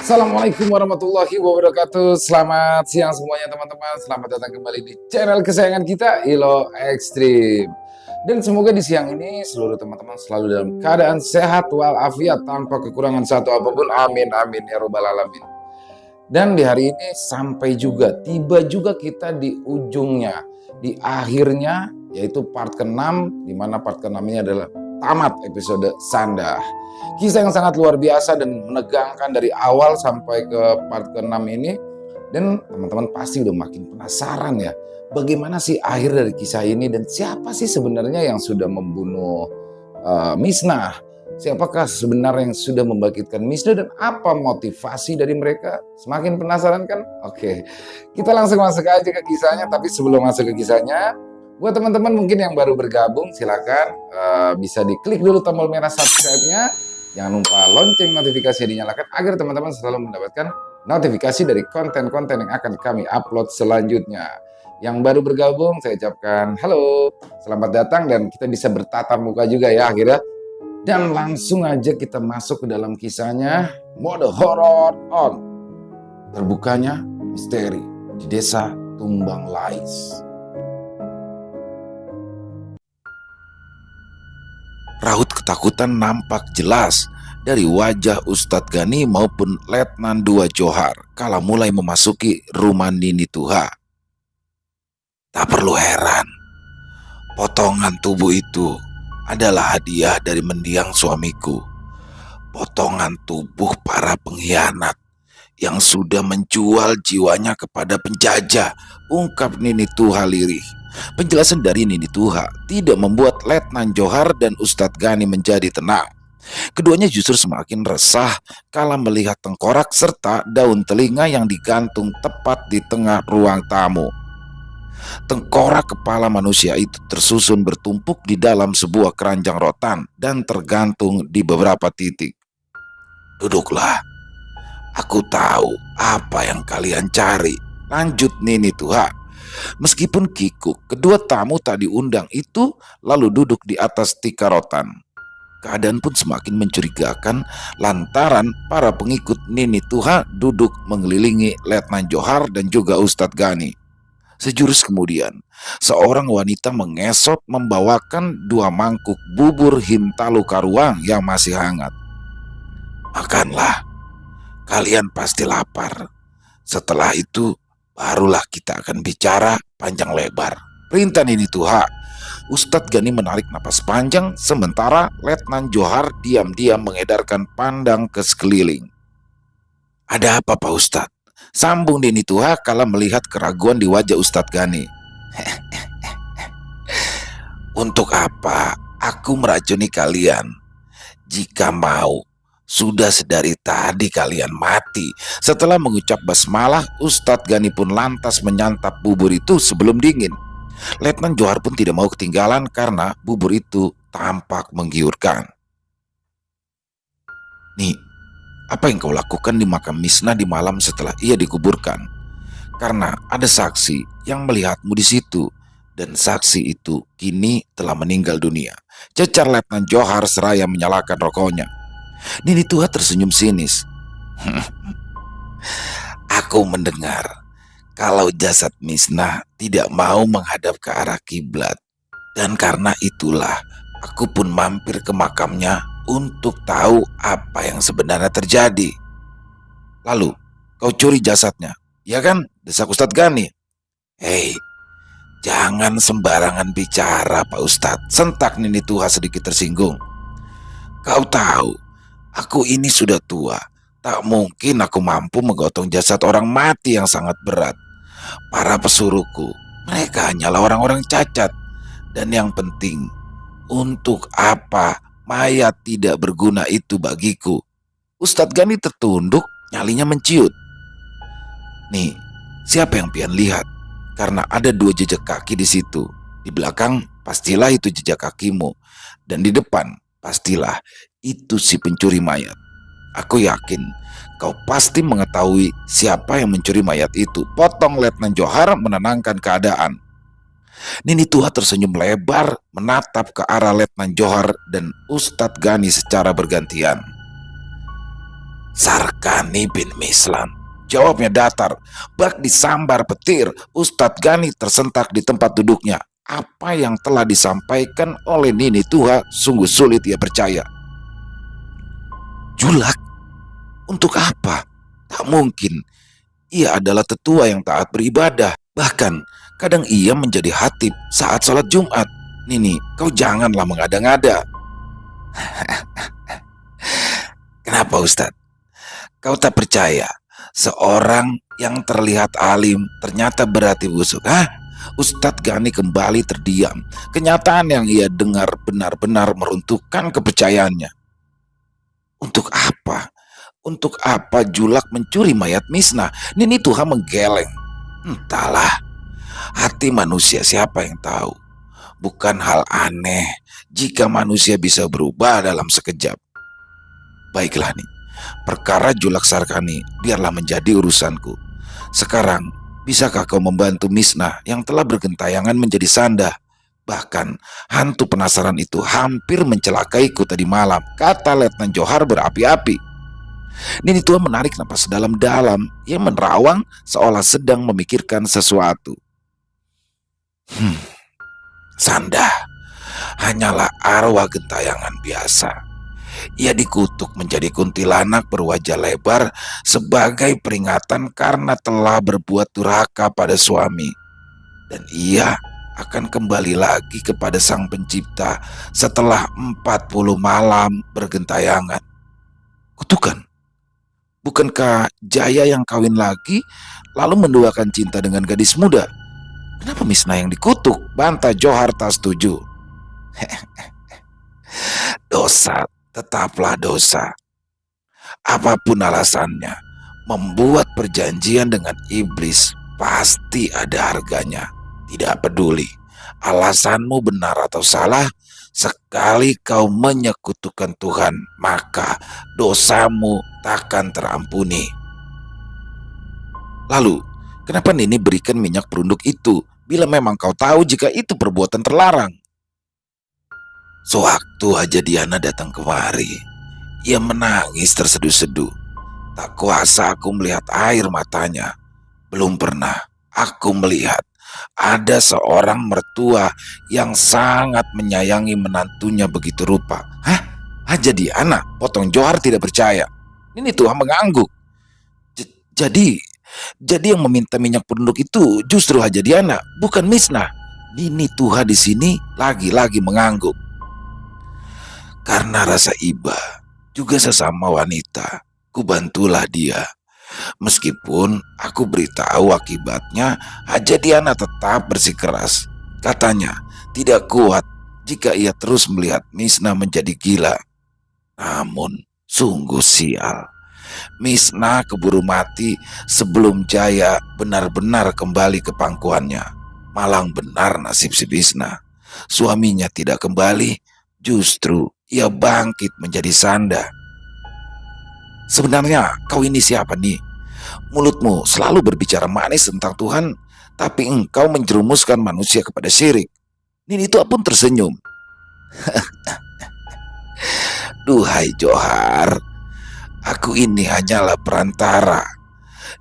Assalamualaikum warahmatullahi wabarakatuh. Selamat siang semuanya teman-teman. Selamat datang kembali di channel kesayangan kita, Ilo Ekstrim. Dan semoga di siang ini seluruh teman-teman selalu dalam keadaan sehat walafiat tanpa kekurangan satu apapun. Amin amin ya robbal alamin. Dan di hari ini sampai juga tiba juga kita di ujungnya, di akhirnya, yaitu part ke-6, di mana part ke-6 ini adalah tamat episode Sandah. Kisah yang sangat luar biasa dan menegangkan dari awal sampai ke part ke-6 ini. Dan teman-teman pasti udah makin penasaran ya, bagaimana sih akhir dari kisah ini dan siapa sih sebenarnya yang sudah membunuh Misnah? Siapakah sebenarnya yang sudah membangkitkan Misnah dan apa motivasi dari mereka? Semakin penasaran kan? Oke, kita langsung masuk aja ke kisahnya. Tapi sebelum masuk ke kisahnya, buat teman-teman mungkin yang baru bergabung, silakan bisa diklik dulu tombol merah subscribe-nya. Jangan lupa lonceng notifikasi dinyalakan agar teman-teman selalu mendapatkan notifikasi dari konten-konten yang akan kami upload selanjutnya. Yang baru bergabung, saya ucapkan halo, selamat datang, dan kita bisa bertatap muka juga ya akhirnya. Dan langsung aja kita masuk ke dalam kisahnya. Mode horror on. Terbukanya misteri di desa Tumbang Lais. Raut ketakutan nampak jelas dari wajah Ustadz Gani maupun Letnan II Johar kala mulai memasuki rumah Nini Tuha. Tak perlu heran, potongan tubuh itu adalah hadiah dari mendiang suamiku. Potongan tubuh para pengkhianat yang sudah menjual jiwanya kepada penjajah, ungkap Nini Tuha lirih. Penjelasan dari Nini Tuha tidak membuat Letnan Johar dan Ustadz Gani menjadi tenang. Keduanya justru semakin resah kala melihat tengkorak serta daun telinga yang digantung tepat di tengah ruang tamu. Tengkorak kepala manusia itu tersusun bertumpuk di dalam sebuah keranjang rotan dan tergantung di beberapa titik. Duduklah, aku tahu apa yang kalian cari, lanjut Nini Tuha. Meskipun kikuk, kedua tamu tak diundang itu lalu duduk di atas tikar rotan. Keadaan pun semakin mencurigakan lantaran para pengikut Nini Tuha duduk mengelilingi Letnan Johar dan juga Ustadz Gani. Sejurus kemudian, seorang wanita mengesot membawakan 2 mangkuk bubur Hintalu Karuang yang masih hangat. Makanlah, kalian pasti lapar. Setelah itu, barulah kita akan bicara panjang lebar, perintah Nini Tuha. Ustadz Gani menarik napas panjang sementara Letnan Johar diam-diam mengedarkan pandang ke sekeliling. Ada apa Pak Ustadz? Sambung Nini Tuha kala melihat keraguan di wajah Ustadz Gani. Untuk apa aku meracuni kalian? Jika mau, sudah sedari tadi kalian mati. Setelah mengucap basmalah, Ustadz Gani pun lantas menyantap bubur itu sebelum dingin. Letnan Johar pun tidak mau ketinggalan karena bubur itu tampak menggiurkan. Nih, apa yang kau lakukan di makam Misnah di malam setelah ia dikuburkan? Karena ada saksi yang melihatmu di situ, dan saksi itu kini telah meninggal dunia, cecar Letnan Johar seraya menyalakan rokoknya. Nini Tuha tersenyum sinis. Aku mendengar kalau jasad Misnah tidak mau menghadap ke arah kiblat, dan karena itulah aku pun mampir ke makamnya untuk tahu apa yang sebenarnya terjadi. Lalu kau curi jasadnya, ya kan? Desak Ustadz Gani. Hei, jangan sembarangan bicara Pak Ustadz, sentak Nini Tuha sedikit tersinggung. Kau tahu, aku ini sudah tua, tak mungkin aku mampu menggotong jasad orang mati yang sangat berat. Para pesuruhku, mereka hanyalah orang-orang cacat. Dan yang penting, untuk apa mayat tidak berguna itu bagiku? Ustadz Gani tertunduk, nyalinya menciut. Nih, siapa yang pian lihat? Karena ada 2 jejak kaki di situ. Di belakang pastilah itu jejak kakimu, dan di depan pastilah itu si pencuri mayat. Aku yakin kau pasti mengetahui siapa yang mencuri mayat itu, potong Letnan Johar menenangkan keadaan. Nini Tuha tersenyum lebar menatap ke arah Letnan Johar dan Ustadz Gani secara bergantian. Sarkani bin Mislan. Jawabnya datar, bak disambar petir. Ustadz Gani tersentak di tempat duduknya. Apa yang telah disampaikan oleh Nini Tuha sungguh sulit ia percaya. Julak? Untuk apa? Tak mungkin. Ia adalah tetua yang taat beribadah. Bahkan kadang ia menjadi khatib saat sholat Jumat. Nini, kau janganlah mengada-ngada. Kenapa Ustadz? Kau tak percaya seorang yang terlihat alim ternyata berhati busuk? Ustadz Gani kembali terdiam. Kenyataan yang ia dengar benar-benar meruntuhkan kepercayaannya. Untuk apa? Untuk apa Julak mencuri mayat Misna? Nini Tuha menggeleng. Entahlah, hati manusia siapa yang tahu. Bukan hal aneh jika manusia bisa berubah dalam sekejap. Baiklah nih, perkara Julak Sarkani biarlah menjadi urusanku. Sekarang, bisakah kau membantu Misna yang telah bergentayangan menjadi sanda? Bahkan hantu penasaran itu hampir mencelakaiku tadi malam, kata Letnan Johar berapi-api. Nini Tua menarik napas dalam-dalam. Ia menerawang seolah sedang memikirkan sesuatu. Sanda hanyalah arwah gentayangan biasa. Ia dikutuk menjadi kuntilanak berwajah lebar sebagai peringatan karena telah berbuat durhaka pada suami. Dan ia akan kembali lagi kepada Sang Pencipta setelah 40 malam bergentayangan. Kutukan? Bukankah Jaya yang kawin lagi lalu menduakan cinta dengan gadis muda? Kenapa Misna yang dikutuk? Bantah Johar tak setuju. Dosa tetaplah dosa. Apapun alasannya, membuat perjanjian dengan iblis pasti ada harganya. Tidak peduli alasanmu benar atau salah, sekali kau menyekutukan Tuhan, maka dosamu takkan terampuni. Lalu, kenapa Nini berikan minyak perunduk itu bila memang kau tahu jika itu perbuatan terlarang? Sewaktu Haja Diana datang kemari, ia menangis terseduh-seduh. Tak kuasa aku melihat air matanya. Belum pernah aku melihat ada seorang mertua yang sangat menyayangi menantunya begitu rupa. Haja Diana? Potong Johar tidak percaya. Nini Tuha mengangguk. Jadi yang meminta minyak perunduk itu justru Haja Diana, bukan Misna. Nini Tuha di sini lagi-lagi mengangguk. Karena rasa iba, juga sesama wanita, kubantulah dia. Meskipun aku beritahu akibatnya, Haja Diana tetap bersikeras. Katanya tidak kuat jika ia terus melihat Misna menjadi gila. Namun sungguh sial, Misna keburu mati sebelum Jaya benar-benar kembali ke pangkuannya. Malang benar nasib si Misna. Suaminya tidak kembali, justru ia bangkit menjadi sanda. Sebenarnya kau ini siapa nih? Mulutmu selalu berbicara manis tentang Tuhan, tapi engkau menjerumuskan manusia kepada syirik. Nini Tua pun tersenyum. Duhai Johar, aku ini hanyalah perantara.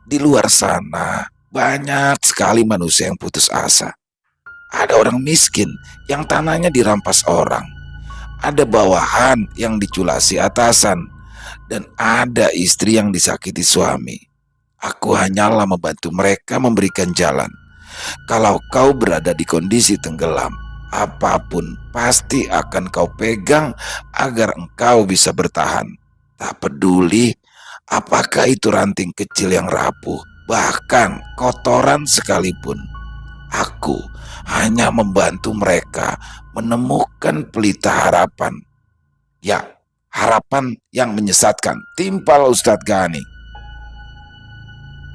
Di luar sana banyak sekali manusia yang putus asa. Ada orang miskin yang tanahnya dirampas orang. Ada bawahan yang diculasi atasan, dan ada istri yang disakiti suami. Aku hanyalah membantu mereka memberikan jalan. Kalau kau berada di kondisi tenggelam, apapun pasti akan kau pegang agar engkau bisa bertahan. Tak peduli apakah itu ranting kecil yang rapuh, bahkan kotoran sekalipun. Aku hanya membantu mereka menemukan pelita harapan. Ya, harapan yang menyesatkan, timpal Ustadz Gani.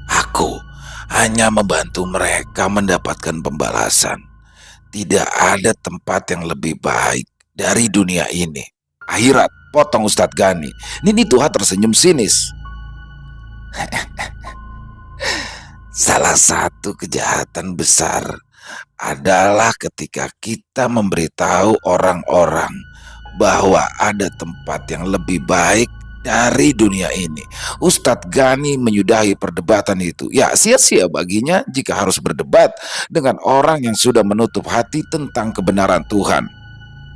Aku hanya membantu mereka mendapatkan pembalasan. Tidak ada tempat yang lebih baik dari dunia ini. Akhirat, potong Ustadz Gani. Nini Tuha tersenyum sinis. Salah satu kejahatan besar adalah ketika kita memberitahu orang-orang bahwa ada tempat yang lebih baik dari dunia ini. Ustadz Gani menyudahi perdebatan itu. Ya, sia-sia baginya jika harus berdebat dengan orang yang sudah menutup hati tentang kebenaran Tuhan.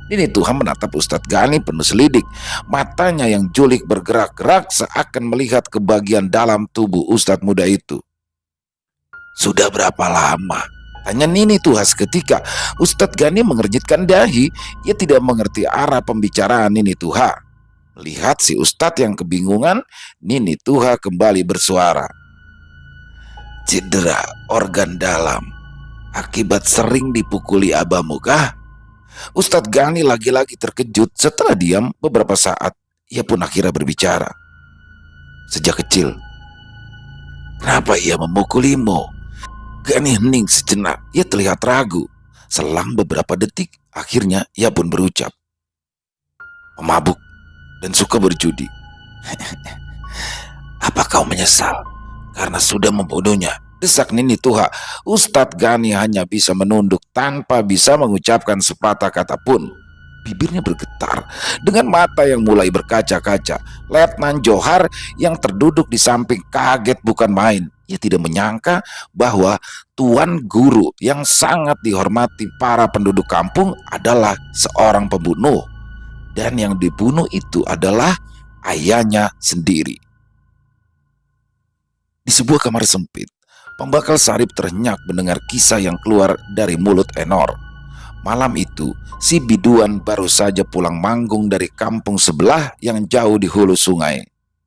Ini Tuhan menatap Ustadz Gani penuh selidik. Matanya yang julik bergerak-gerak seakan melihat ke bagian dalam tubuh Ustadz muda itu. "Sudah berapa lama?" tanya Nini Tuha seketika. Ustadz Gani mengernyitkan dahi. Ia tidak mengerti arah pembicaraan Nini Tuha. Melihat si Ustadz yang kebingungan, Nini Tuha kembali bersuara. "Cedera organ dalam akibat sering dipukuli abamu kah?" Ustadz Gani lagi-lagi terkejut. Setelah diam beberapa saat, ia pun akhirnya berbicara. "Sejak kecil." "Kenapa ia memukulimu?" Gani hening sejenak. Ia terlihat ragu. Selang beberapa detik, akhirnya ia pun berucap. "Pemabuk dan suka berjudi." "Apa kau menyesal karena sudah membunuhnya?" desak Nini Tuha. Ustadz Gani hanya bisa menunduk tanpa bisa mengucapkan sepatah kata pun. Bibirnya bergetar. Dengan mata yang mulai berkaca-kaca, Letnan Johar yang terduduk di samping kaget bukan main. Ia tidak menyangka bahwa tuan guru yang sangat dihormati para penduduk kampung adalah seorang pembunuh. Dan yang dibunuh itu adalah ayahnya sendiri. Di sebuah kamar sempit, pembakal Sarip terhenyak mendengar kisah yang keluar dari mulut Enor. Malam itu, si biduan baru saja pulang manggung dari kampung sebelah yang jauh di hulu sungai.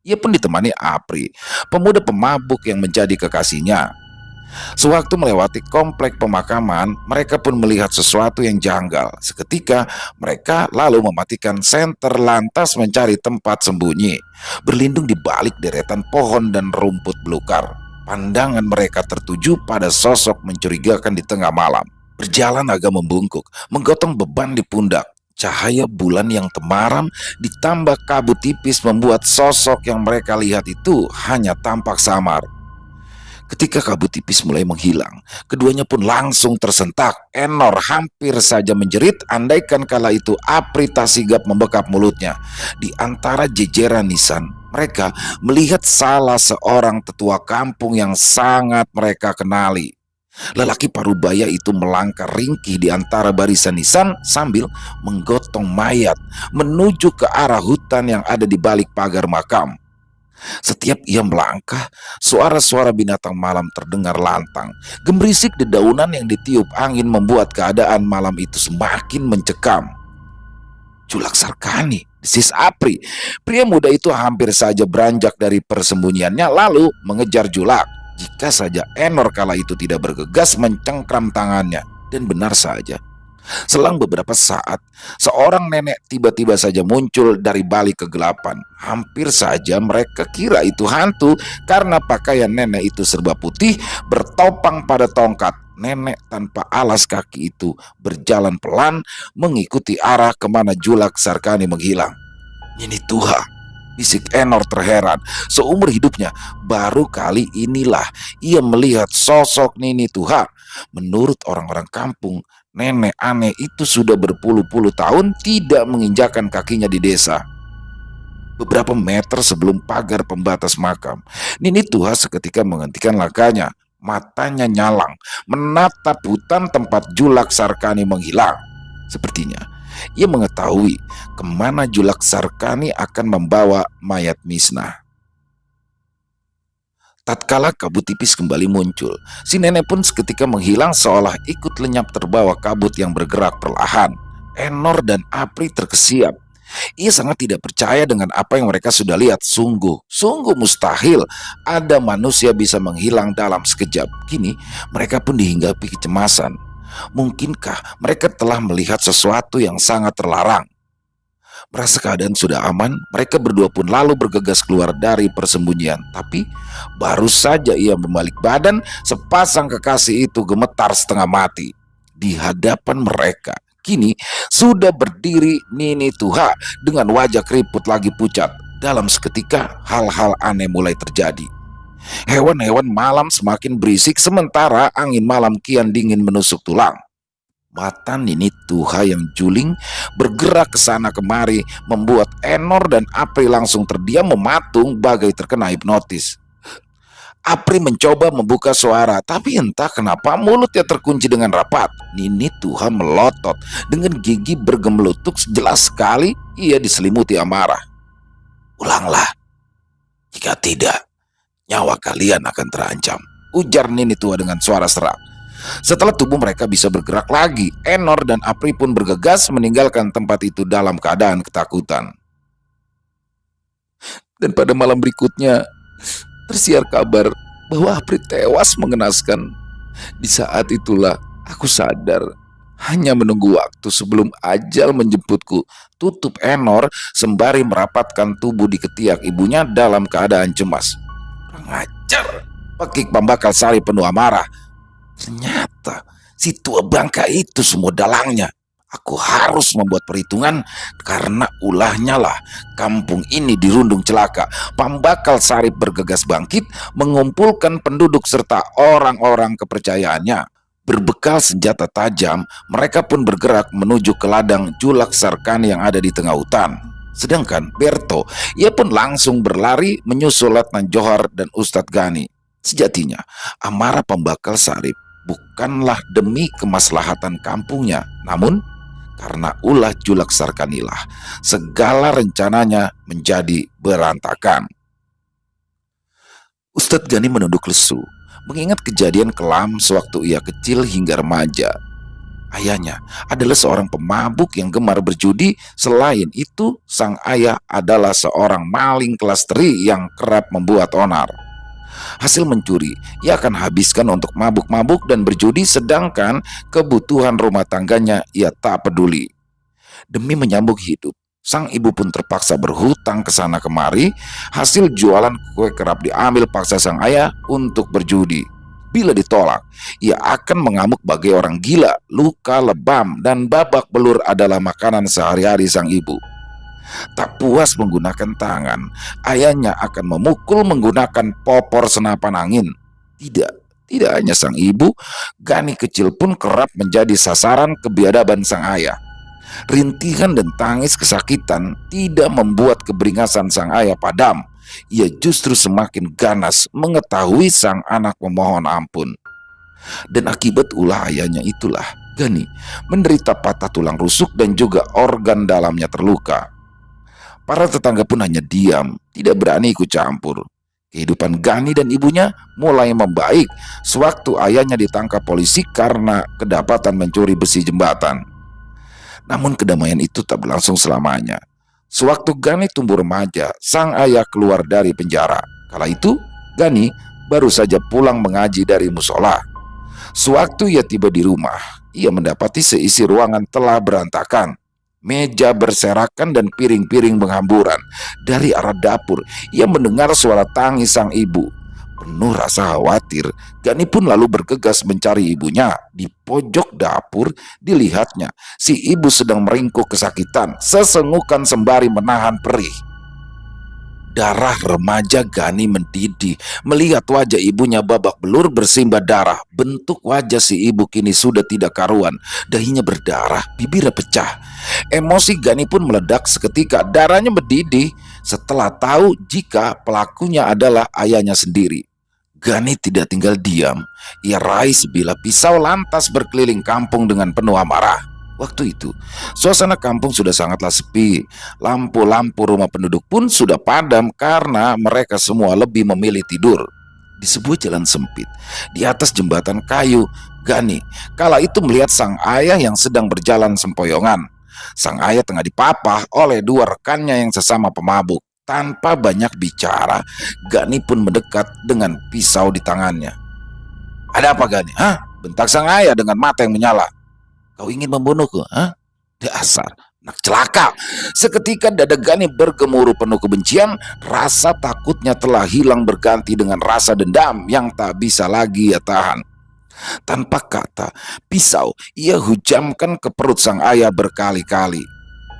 Ia pun ditemani Apri, pemuda pemabuk yang menjadi kekasihnya. Sewaktu melewati komplek pemakaman, mereka pun melihat sesuatu yang janggal. Seketika, mereka lalu mematikan senter lantas mencari tempat sembunyi. Berlindung di balik deretan pohon dan rumput belukar. Pandangan mereka tertuju pada sosok mencurigakan di tengah malam. Berjalan agak membungkuk, menggotong beban di pundak. Cahaya bulan yang temaram ditambah kabut tipis membuat sosok yang mereka lihat itu hanya tampak samar. Ketika kabut tipis mulai menghilang, keduanya pun langsung tersentak. Enor hampir saja menjerit, andaikan kala itu Apri tak sigap membekap mulutnya. Di antara jejeran nisan, mereka melihat salah seorang tetua kampung yang sangat mereka kenali. Lelaki parubaya itu melangkah ringkih di antara barisan nisan sambil menggotong mayat menuju ke arah hutan yang ada di balik pagar makam. Setiap ia melangkah, suara-suara binatang malam terdengar lantang. Gemerisik dedaunan yang ditiup angin membuat keadaan malam itu semakin mencekam. "Julak Sarkani," desis Apri. Pria muda itu hampir saja beranjak dari persembunyiannya lalu mengejar Julak. Jika saja Enor kala itu tidak bergegas mencengkram tangannya. Dan benar saja, selang beberapa saat, seorang nenek tiba-tiba saja muncul dari balik kegelapan. Hampir saja mereka kira itu hantu karena pakaian nenek itu serba putih bertopang pada tongkat. Nenek tanpa alas kaki itu berjalan pelan mengikuti arah kemana Julak Sarkani menghilang. "Nini Tuha," bisik Enor terheran. Seumur hidupnya baru kali inilah ia melihat sosok Nini Tuha. Menurut orang-orang kampung, nenek aneh itu sudah berpuluh-puluh tahun tidak menginjakan kakinya di desa. Beberapa meter sebelum pagar pembatas makam, Nini Tuha seketika menghentikan langkahnya. Matanya nyalang, menatap hutan tempat Julak Sarkani menghilang. Sepertinya ia mengetahui kemana Julak Sarkani akan membawa mayat Misnah. Tatkala kabut tipis kembali muncul, si nenek pun seketika menghilang seolah ikut lenyap terbawa kabut yang bergerak perlahan. Enor dan Apri terkesiap. Ia sangat tidak percaya dengan apa yang mereka sudah lihat. Sungguh mustahil ada manusia bisa menghilang dalam sekejap. Kini mereka pun dihinggapi kecemasan. Mungkinkah mereka telah melihat sesuatu yang sangat terlarang? Merasa keadaan sudah aman, mereka berdua pun lalu bergegas keluar dari persembunyian. Tapi baru saja ia membalik badan, sepasang kekasih itu gemetar setengah mati. Di hadapan mereka kini sudah berdiri Nini Tuha dengan wajah keriput lagi pucat. Dalam seketika hal-hal aneh mulai terjadi. Hewan-hewan malam semakin berisik sementara angin malam kian dingin menusuk tulang. Mata Nini Tuha yang juling bergerak ke sana kemari membuat Enor dan Apri langsung terdiam mematung bagai terkena hipnotis. Apri mencoba membuka suara, tapi entah kenapa mulutnya terkunci dengan rapat. Nini Tuha melotot dengan gigi bergemelutuk, jelas sekali ia diselimuti amarah. "Ulanglah, jika tidak, nyawa kalian akan terancam," ujar Nini Tuha dengan suara serak. Setelah tubuh mereka bisa bergerak lagi, Enor dan Apri pun bergegas meninggalkan tempat itu dalam keadaan ketakutan. Dan pada malam berikutnya, tersiar kabar bahwa Apri tewas mengenaskan. Di saat itulah aku sadar, hanya menunggu waktu sebelum ajal menjemputku, tutup Enor sembari merapatkan tubuh di ketiak ibunya dalam keadaan cemas. "Kurang ajar," pekik Pembakal Sari penuh amarah. "Ternyata si tua bangka itu semua dalangnya. Aku harus membuat perhitungan, karena ulahnya lah kampung ini dirundung celaka." Pambakal Sari bergegas bangkit, mengumpulkan penduduk serta orang-orang kepercayaannya. Berbekal senjata tajam, mereka pun bergerak menuju ke ladang Julak Sarkani yang ada di tengah hutan. Sedangkan Berto, ia pun langsung berlari menyusul Letnan Johar dan Ustadz Gani. Sejatinya, amarah Pambakal Sari bukanlah demi kemaslahatan kampungnya, namun karena ulah Julak Sarkanilah segala rencananya menjadi berantakan. Ustadz Gani menunduk lesu, mengingat kejadian kelam sewaktu ia kecil hingga remaja. Ayahnya adalah seorang pemabuk yang gemar berjudi. Selain itu, sang ayah adalah seorang maling kelas teri yang kerap membuat onar. Hasil mencuri ia akan habiskan untuk mabuk-mabuk dan berjudi, sedangkan kebutuhan rumah tangganya ia tak peduli. Demi menyambung hidup, sang ibu pun terpaksa berhutang ke sana kemari. Hasil jualan kue kerap diambil paksa sang ayah untuk berjudi. Bila ditolak, ia akan mengamuk bagai orang gila. Luka lebam dan babak belur adalah makanan sehari-hari sang ibu. Tak puas menggunakan tangan, ayahnya akan memukul menggunakan popor senapan angin. Tidak hanya sang ibu, Gani kecil pun kerap menjadi sasaran kebiadaban sang ayah. Rintihan dan tangis kesakitan tidak membuat keberingasan sang ayah padam. Ia justru semakin ganas mengetahui sang anak memohon ampun. Dan akibat ulah ayahnya itulah Gani menderita patah tulang rusuk dan juga organ dalamnya terluka. Para tetangga pun hanya diam, tidak berani ikut campur. Kehidupan Gani dan ibunya mulai membaik sewaktu ayahnya ditangkap polisi karena kedapatan mencuri besi jembatan. Namun kedamaian itu tak berlangsung selamanya. Sewaktu Gani tumbuh remaja, sang ayah keluar dari penjara. Kala itu, Gani baru saja pulang mengaji dari musola. Sewaktu ia tiba di rumah, ia mendapati seisi ruangan telah berantakan. Meja berserakan dan piring-piring berhamburan. Dari arah dapur, ia mendengar suara tangis sang ibu. Penuh rasa khawatir, Gani pun lalu bergegas mencari ibunya. Di pojok dapur, dilihatnya si ibu sedang meringkuk kesakitan, sesengukan sembari menahan perih. Darah remaja Gani mendidih melihat wajah ibunya babak belur bersimbah darah. Bentuk wajah si ibu kini sudah tidak karuan, dahinya berdarah, bibirnya pecah. Emosi Gani pun meledak seketika, darahnya mendidih setelah tahu jika pelakunya adalah ayahnya sendiri. Gani tidak tinggal diam, ia raih sebilah pisau lantas berkeliling kampung dengan penuh amarah. Waktu itu, suasana kampung sudah sangatlah sepi. Lampu-lampu rumah penduduk pun sudah padam karena mereka semua lebih memilih tidur. Di sebuah jalan sempit, di atas jembatan kayu, Gani kala itu melihat sang ayah yang sedang berjalan sempoyongan. Sang ayah tengah dipapah oleh dua rekannya yang sesama pemabuk. Tanpa banyak bicara, Gani pun mendekat dengan pisau di tangannya. "Ada apa, Gani? Hah?" bentak sang ayah dengan mata yang menyala. "Kau ingin membunuhku? Hah? Dasar anak celaka!" Seketika dada Gani bergemuruh penuh kebencian. Rasa takutnya telah hilang berganti dengan rasa dendam yang tak bisa lagi ia tahan. Tanpa kata, pisau ia hujamkan ke perut sang ayah berkali-kali.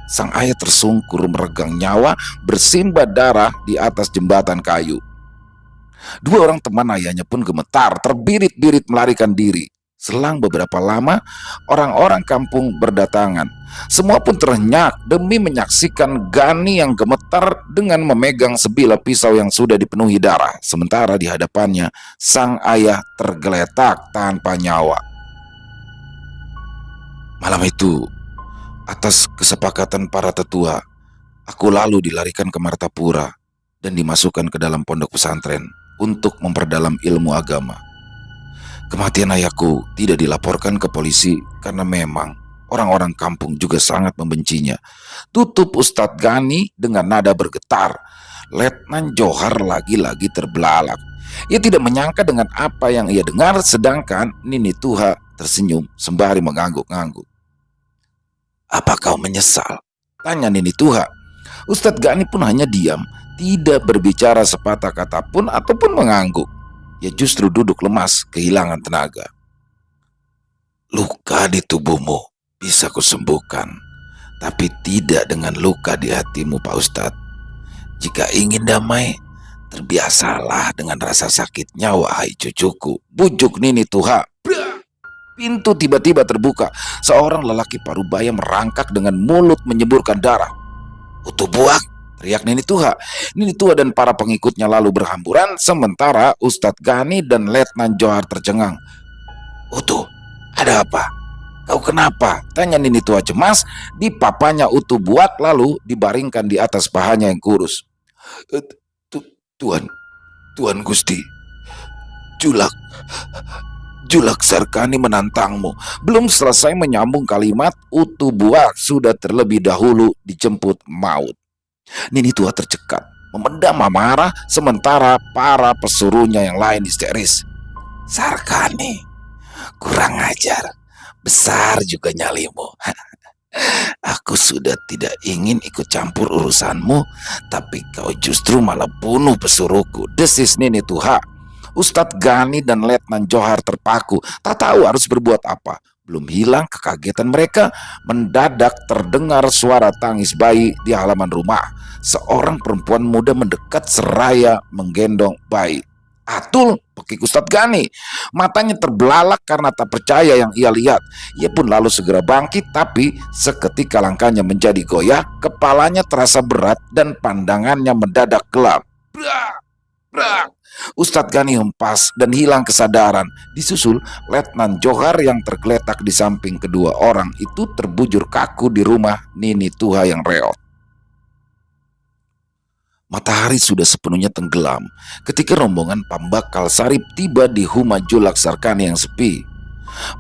Sang ayah tersungkur meregang nyawa, bersimbah darah di atas jembatan kayu. Dua orang teman ayahnya pun gemetar, terbirit-birit melarikan diri. Selang beberapa lama, orang-orang kampung berdatangan. Semua pun terenyak demi menyaksikan Gani yang gemetar dengan memegang sebilah pisau yang sudah dipenuhi darah. Sementara di hadapannya, sang ayah tergeletak tanpa nyawa. Malam itu, atas kesepakatan para tetua, aku lalu dilarikan ke Martapura dan dimasukkan ke dalam pondok pesantren untuk memperdalam ilmu agama. Kematian ayahku tidak dilaporkan ke polisi karena memang orang-orang kampung juga sangat membencinya. Tutup Ustadz Gani dengan nada bergetar. Letnan Johar lagi-lagi terbelalak. Ia tidak menyangka dengan apa yang ia dengar, sedangkan Nini Tuha tersenyum sembari mengangguk-angguk. "Apa kau menyesal?" tanya Nini Tuha. Ustadz Gani pun hanya diam, tidak berbicara sepatah kata pun ataupun mengangguk. Ia justru duduk lemas, kehilangan tenaga. "Luka di tubuhmu bisa kusembuhkan, tapi tidak dengan luka di hatimu, Pak Ustadz. Jika ingin damai, terbiasalah dengan rasa sakitnya, wahai cucuku," bujuk Nini Tuha. Pintu tiba-tiba terbuka. Seorang lelaki parubaya merangkak dengan mulut menyeburkan darah. "Utuh buak!" teriak Nini Tuha. Nini Tuha dan para pengikutnya lalu berhamburan, sementara Ustadz Gani dan Letnan Johar tercengang. "Utuh, ada apa? Kau kenapa?" tanya Nini Tuha cemas. Di papanya Utuh buak lalu dibaringkan di atas pahanya yang kurus. Tuan Gusti, Julak Sarkani menantangmu." Belum selesai menyambung kalimat, Utuh buak sudah terlebih dahulu dijemput maut. Nini Tua tercekat, memendam amarah, sementara para pesuruhnya yang lain histeris. "Sarkani, kurang ajar, besar juga nyalimu. Aku sudah tidak ingin ikut campur urusanmu, tapi kau justru malah bunuh pesuruhku," desis Nini Tuha. Ustadz Gani dan Letnan Johar terpaku, tak tahu harus berbuat apa. Belum hilang kekagetan mereka, mendadak terdengar suara tangis bayi di halaman rumah. Seorang perempuan muda mendekat seraya menggendong bayi. "Atul," pekik Ustadz Gani. Matanya terbelalak karena tak percaya yang ia lihat. Ia pun lalu segera bangkit, tapi seketika langkahnya menjadi goyah, kepalanya terasa berat dan pandangannya mendadak gelap. Brak, brak. Ustadz Gani hempas dan hilang kesadaran. Disusul Letnan Johar yang tergeletak di samping kedua orang itu terbujur kaku di rumah Nini Tuha yang reot. Matahari sudah sepenuhnya tenggelam ketika rombongan Pambakal Sarip tiba di Huma Julak Sarkani yang sepi.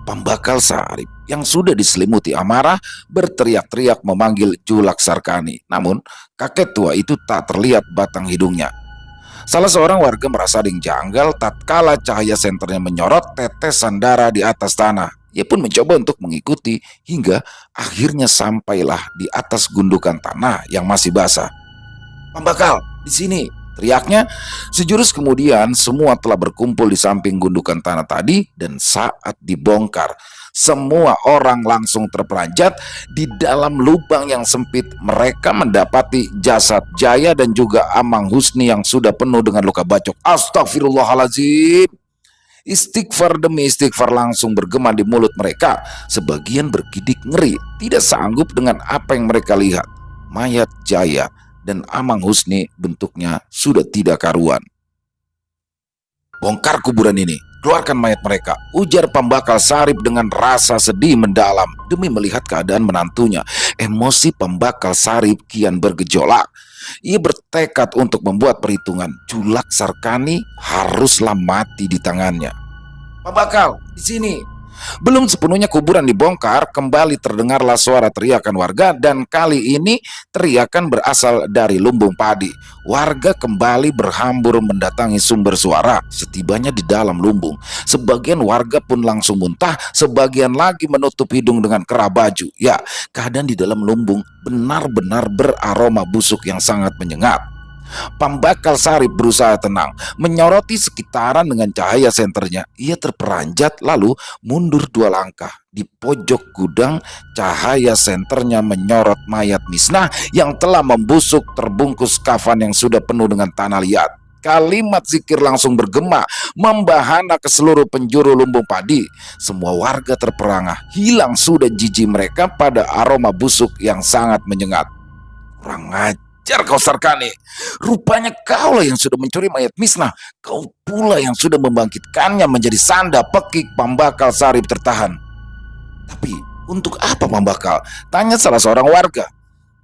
Pambakal Sarip yang sudah diselimuti amarah berteriak-teriak memanggil Julak Sarkani. Namun kakek tua itu tak terlihat batang hidungnya. Salah seorang warga merasa ada yang janggal tatkala cahaya senternya menyorot tetesan darah di atas tanah. Ia pun mencoba untuk mengikuti hingga akhirnya sampailah di atas gundukan tanah yang masih basah. "Pambakal, di sini!" teriaknya. Sejurus kemudian semua telah berkumpul di samping gundukan tanah tadi, dan saat dibongkar, semua orang langsung terperanjat. Di dalam lubang yang sempit mereka mendapati jasad Jaya dan juga Amang Husni yang sudah penuh dengan luka bacok. Astagfirullahaladzim. Istighfar demi istighfar langsung bergema di mulut mereka. Sebagian bergidik ngeri, tidak sanggup dengan apa yang mereka lihat. Mayat Jaya dan Amang Husni bentuknya sudah tidak karuan. "Bongkar kuburan ini, keluarkan mayat mereka," ujar Pambakal Sarip dengan rasa sedih mendalam demi melihat keadaan menantunya. Emosi Pambakal Sarip kian bergejolak. Ia bertekad untuk membuat perhitungan. Julak Sarkani haruslah mati di tangannya. "Pambakal, di sini!" Belum sepenuhnya kuburan dibongkar, kembali terdengarlah suara teriakan warga, dan kali ini teriakan berasal dari lumbung padi. Warga kembali berhambur mendatangi sumber suara. Setibanya di dalam lumbung, sebagian warga pun langsung muntah, sebagian lagi menutup hidung dengan kerah baju. Ya, keadaan di dalam lumbung benar-benar beraroma busuk yang sangat menyengat. Pambakal Sarip berusaha tenang, menyoroti sekitaran dengan cahaya senternya. Ia terperanjat lalu mundur 2 langkah. Di pojok gudang, cahaya senternya menyorot mayat Misnah yang telah membusuk terbungkus kafan yang sudah penuh dengan tanah liat. Kalimat zikir langsung bergema, membahana ke seluruh penjuru lumbung padi. Semua warga terperangah, hilang sudah jijik mereka pada aroma busuk yang sangat menyengat. Kurang ajar kau Sarkani, rupanya kaulah yang sudah mencuri mayat Misnah. Kau pula yang sudah membangkitkannya menjadi sanda, pekik Pambakal Sarip tertahan. Tapi untuk apa Pambakal? Tanya salah seorang warga.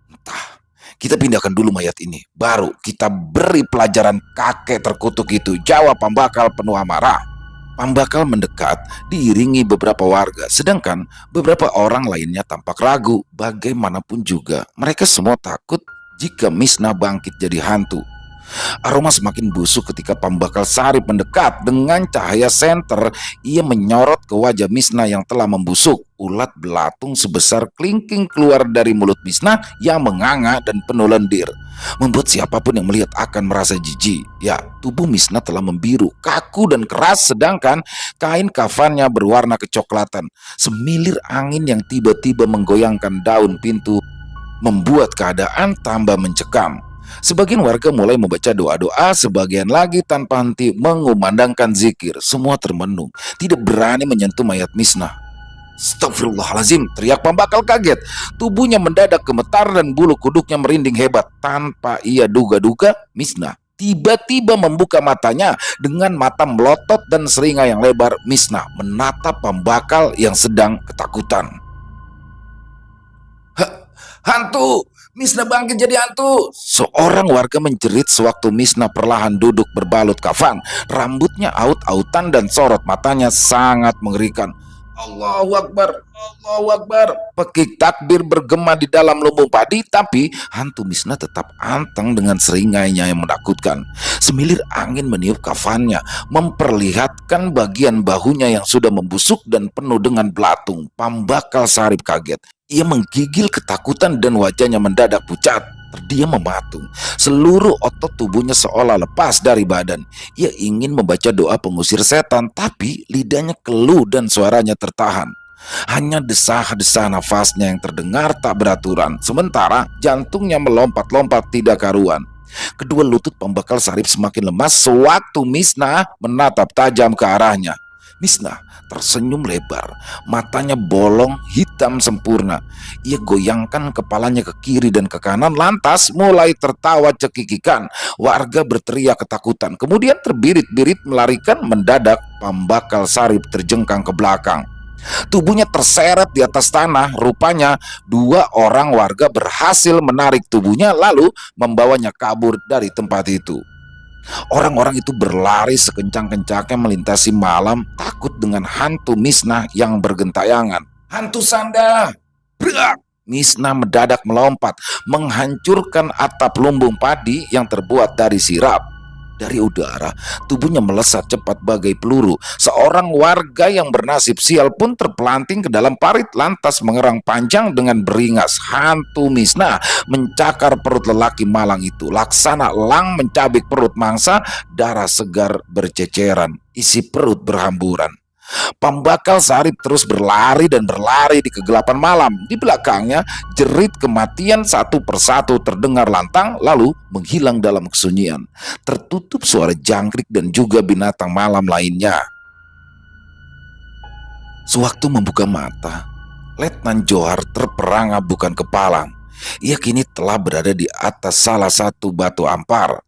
Entah, kita pindahkan dulu mayat ini, baru kita beri pelajaran kakek terkutuk itu, jawab Pambakal penuh amarah. Pambakal mendekat diiringi beberapa warga, sedangkan beberapa orang lainnya tampak ragu. Bagaimanapun juga mereka semua takut jika Misnah bangkit jadi hantu. Aroma semakin busuk ketika Pambakal Sarip mendekat. Dengan cahaya senter, ia menyorot ke wajah Misnah yang telah membusuk. Ulat belatung sebesar kelingking keluar dari mulut Misnah yang menganga dan penuh lendir, membuat siapapun yang melihat akan merasa jijik. Ya, tubuh Misnah telah membiru, kaku dan keras, sedangkan kain kafannya berwarna kecoklatan. Semilir angin yang tiba-tiba menggoyangkan daun pintu membuat keadaan tambah mencekam. Sebagian warga mulai membaca doa-doa, sebagian lagi tanpa henti mengumandangkan zikir. Semua termenung, tidak berani menyentuh mayat Misnah. Astagfirullahalazim, teriak Pambakal kaget. Tubuhnya mendadak gemetar dan bulu kuduknya merinding hebat. Tanpa ia duga-duga, Misnah tiba-tiba membuka matanya. Dengan mata melotot dan seringai yang lebar, Misnah menatap Pambakal yang sedang ketakutan. Hantu! Misnah bangkit jadi hantu! Seorang warga menjerit sewaktu Misnah perlahan duduk berbalut kafan. Rambutnya aut-autan dan sorot matanya sangat mengerikan. Allahu Akbar, Allahu Akbar. Pekik takbir bergema di dalam lumbung padi, tapi hantu Misnah tetap anteng dengan seringainya yang menakutkan. Semilir angin meniup kafannya, memperlihatkan bagian bahunya yang sudah membusuk dan penuh dengan belatung. Pambakal Sarip kaget. Ia menggigil ketakutan dan wajahnya mendadak pucat. Terdiam mematung. Seluruh otot tubuhnya seolah lepas dari badan. Ia ingin membaca doa pengusir setan, tapi lidahnya keluh dan suaranya tertahan. Hanya desah-desah nafasnya yang terdengar tak beraturan, sementara jantungnya melompat-lompat tidak karuan. Kedua lutut Pambakal Sarip semakin lemas sewaktu Misnah menatap tajam ke arahnya. Misnah tersenyum lebar, matanya bolong hitam sempurna. Ia goyangkan kepalanya ke kiri dan ke kanan, lantas mulai tertawa cekikikan. Warga berteriak ketakutan, kemudian terbirit-birit melarikan. Mendadak Pambakal Sarip terjengkang ke belakang. Tubuhnya terseret di atas tanah. Rupanya dua orang warga berhasil menarik tubuhnya lalu membawanya kabur dari tempat itu. Orang-orang itu berlari sekencang-kencangnya melintasi malam, takut dengan hantu Misnah yang bergentayangan. Hantu Sanda! Brak! Misnah mendadak melompat, menghancurkan atap lumbung padi yang terbuat dari sirap. Dari udara, tubuhnya melesat cepat bagai peluru. Seorang warga yang bernasib sial pun terpelanting ke dalam parit, lantas mengerang panjang dengan beringas. Hantu Misnah mencakar perut lelaki malang itu, laksana elang mencabik perut mangsa. Darah segar berceceran, isi perut berhamburan. Pambakal Sarip terus berlari dan berlari di kegelapan malam. Di belakangnya jerit kematian satu persatu terdengar lantang, lalu menghilang dalam kesunyian. Tertutup suara jangkrik dan juga binatang malam lainnya. Sewaktu membuka mata, Letnan Johar terperangah bukan kepalang. Ia kini telah berada di atas salah satu batu ampar.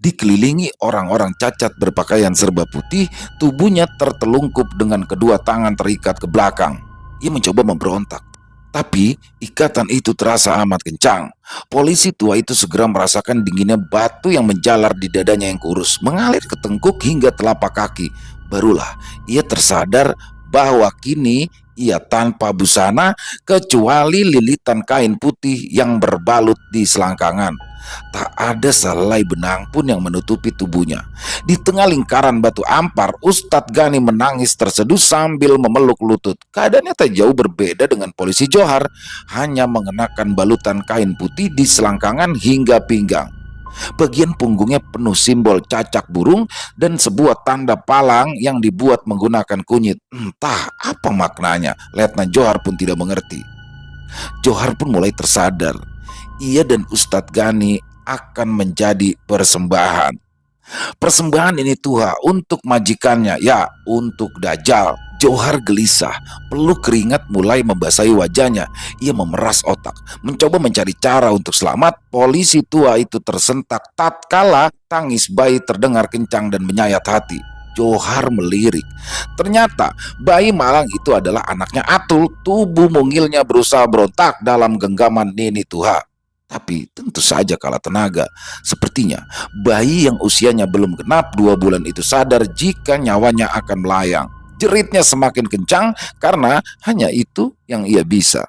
Dikelilingi orang-orang cacat berpakaian serba putih, tubuhnya tertelungkup dengan kedua tangan terikat ke belakang. Ia mencoba memberontak, tapi ikatan itu terasa amat kencang. Polisi tua itu segera merasakan dinginnya batu yang menjalar di dadanya yang kurus, mengalir ke tengkuk hingga telapak kaki. Barulah ia tersadar bahwa kini ia tanpa busana kecuali lilitan kain putih yang berbalut di selangkangan. Tak ada sehelai benang pun yang menutupi tubuhnya. Di tengah lingkaran batu ampar, Ustadz Gani menangis terseduh sambil memeluk lutut. Keadaannya tak jauh berbeda dengan polisi Johar, hanya mengenakan balutan kain putih di selangkangan hingga pinggang. Bagian punggungnya penuh simbol cacak burung dan sebuah tanda palang yang dibuat menggunakan kunyit. Entah apa maknanya, Letnan Johar pun tidak mengerti. Johar pun mulai tersadar. Ia dan Ustadz Gani akan menjadi persembahan. Persembahan ini Tuhan untuk majikannya, ya untuk Dajjal. Johar gelisah, peluk keringat mulai membasahi wajahnya. Ia memeras otak, mencoba mencari cara untuk selamat. Polisi tua itu tersentak tatkala tangis bayi terdengar kencang dan menyayat hati. Johar melirik. Ternyata bayi malang itu adalah anaknya Atul. Tubuh mungilnya berusaha berontak dalam genggaman Nini Tuha. Tapi tentu saja kalah tenaga. Sepertinya bayi yang usianya belum genap 2 bulan itu sadar jika nyawanya akan melayang. Jeritnya semakin kencang karena hanya itu yang ia bisa.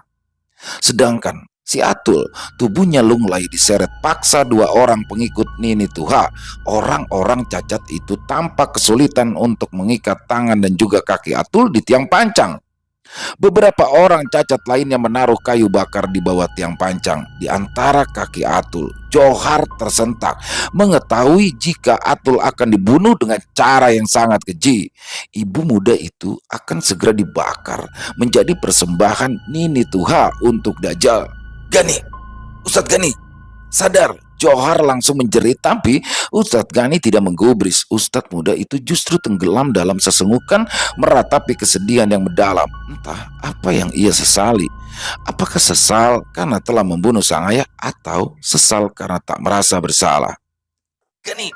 Sedangkan si Atul, tubuhnya lunglai diseret paksa 2 orang pengikut Nini Tuha. Orang-orang cacat itu tampak kesulitan untuk mengikat tangan dan juga kaki Atul di tiang pancang. Beberapa orang cacat lainnya menaruh kayu bakar di bawah tiang pancang di antara kaki Atul. Johar tersentak mengetahui jika Atul akan dibunuh dengan cara yang sangat keji. Ibu muda itu akan segera dibakar menjadi persembahan Nini Tuha untuk Dajjal. Gani, Ustadz Gani, sadar. Johar langsung menjerit, tapi Ustadz Gani tidak menggubris. Ustadz muda itu justru tenggelam dalam sesengukan, meratapi kesedihan yang mendalam. Entah apa yang ia sesali. Apakah sesal karena telah membunuh sang ayah atau sesal karena tak merasa bersalah? Gani,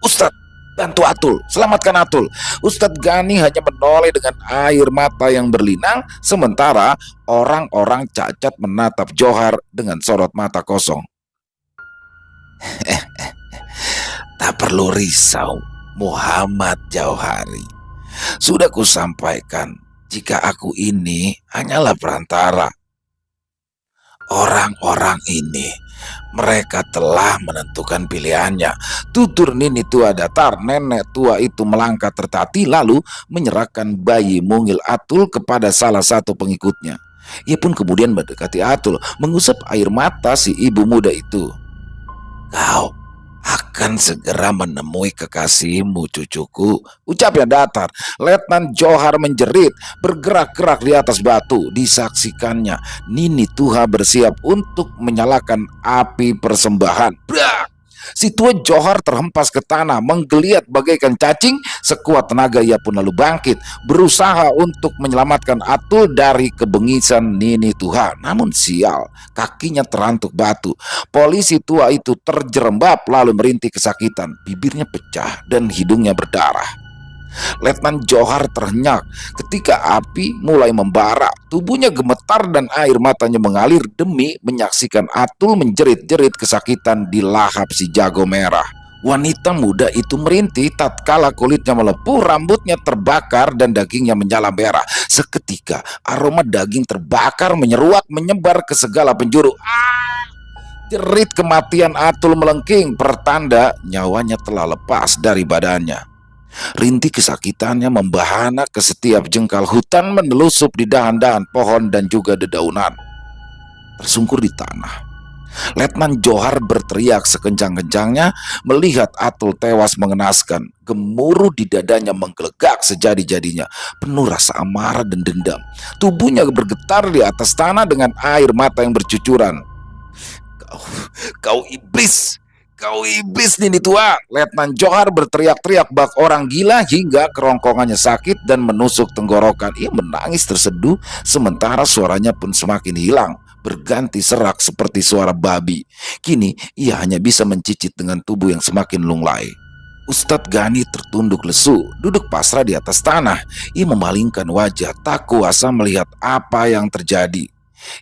Ustadz, bantu Atul, selamatkan Atul. Ustadz Gani hanya menoleh dengan air mata yang berlinang, sementara orang-orang cacat menatap Johar dengan sorot mata kosong. Tak perlu risau, Muhammad Jauhari. Sudah kusampaikan jika aku ini hanyalah perantara. Orang-orang ini, mereka telah menentukan pilihannya. Tutur Nini tua datar, nenek tua itu melangkah tertati lalu menyerahkan bayi mungil Atul kepada salah satu pengikutnya. Ia pun kemudian mendekati Atul, mengusap air mata si ibu muda itu. Kau akan segera menemui kekasihmu, cucuku, ucapnya datar. Letnan Johar menjerit, bergerak-gerak di atas batu. Disaksikannya Nini Tuha bersiap untuk menyalakan api persembahan. Brak! Si tua Johar terhempas ke tanah, menggeliat bagaikan cacing. Sekuat tenaga ia pun lalu bangkit, berusaha untuk menyelamatkan Atul dari kebengisan Nini Tuha. Namun sial, kakinya terantuk batu. Polisi tua itu terjerembab lalu merintih kesakitan. Bibirnya pecah dan hidungnya berdarah. Letnan Johar terhenyak ketika api mulai membara. Tubuhnya gemetar dan air matanya mengalir demi menyaksikan Atul menjerit-jerit kesakitan di lahap si jago merah. Wanita muda itu merintih tatkala kulitnya melepuh, rambutnya terbakar dan dagingnya menyala merah. Seketika aroma daging terbakar menyeruak menyebar ke segala penjuru. Jerit kematian Atul melengking, pertanda nyawanya telah lepas dari badannya. Rintih kesakitannya membahana ke setiap jengkal hutan, menelusup di dahan-dahan pohon dan juga dedaunan. Tersungkur di tanah, Letnan Johar berteriak sekencang-kencangnya melihat Atul tewas mengenaskan. Gemuruh di dadanya menggelegak sejadi-jadinya, penuh rasa amarah dan dendam. Tubuhnya bergetar di atas tanah dengan air mata yang bercucuran. Kau iblis! Kau iblis Nini tua! Letnan Johar berteriak-teriak bak orang gila hingga kerongkongannya sakit dan menusuk tenggorokan. Ia menangis terseduh sementara suaranya pun semakin hilang, berganti serak seperti suara babi. Kini ia hanya bisa mencicit dengan tubuh yang semakin lunglai. Ustadz Gani tertunduk lesu, duduk pasrah di atas tanah. Ia memalingkan wajah, tak kuasa melihat apa yang terjadi.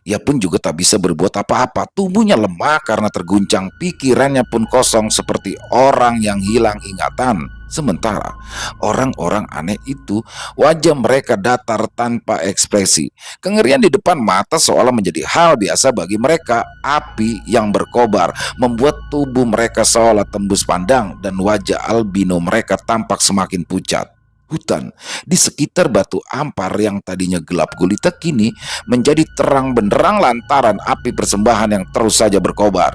Ia pun juga tak bisa berbuat apa-apa. Tubuhnya lemah karena terguncang, pikirannya pun kosong seperti orang yang hilang ingatan. Sementara orang-orang aneh itu, wajah mereka datar tanpa ekspresi. Kengerian di depan mata seolah menjadi hal biasa bagi mereka. Api yang berkobar membuat tubuh mereka seolah tembus pandang dan wajah albino mereka tampak semakin pucat. Hutan di sekitar batu ampar yang tadinya gelap gulita kini menjadi terang benderang lantaran api persembahan yang terus saja berkobar.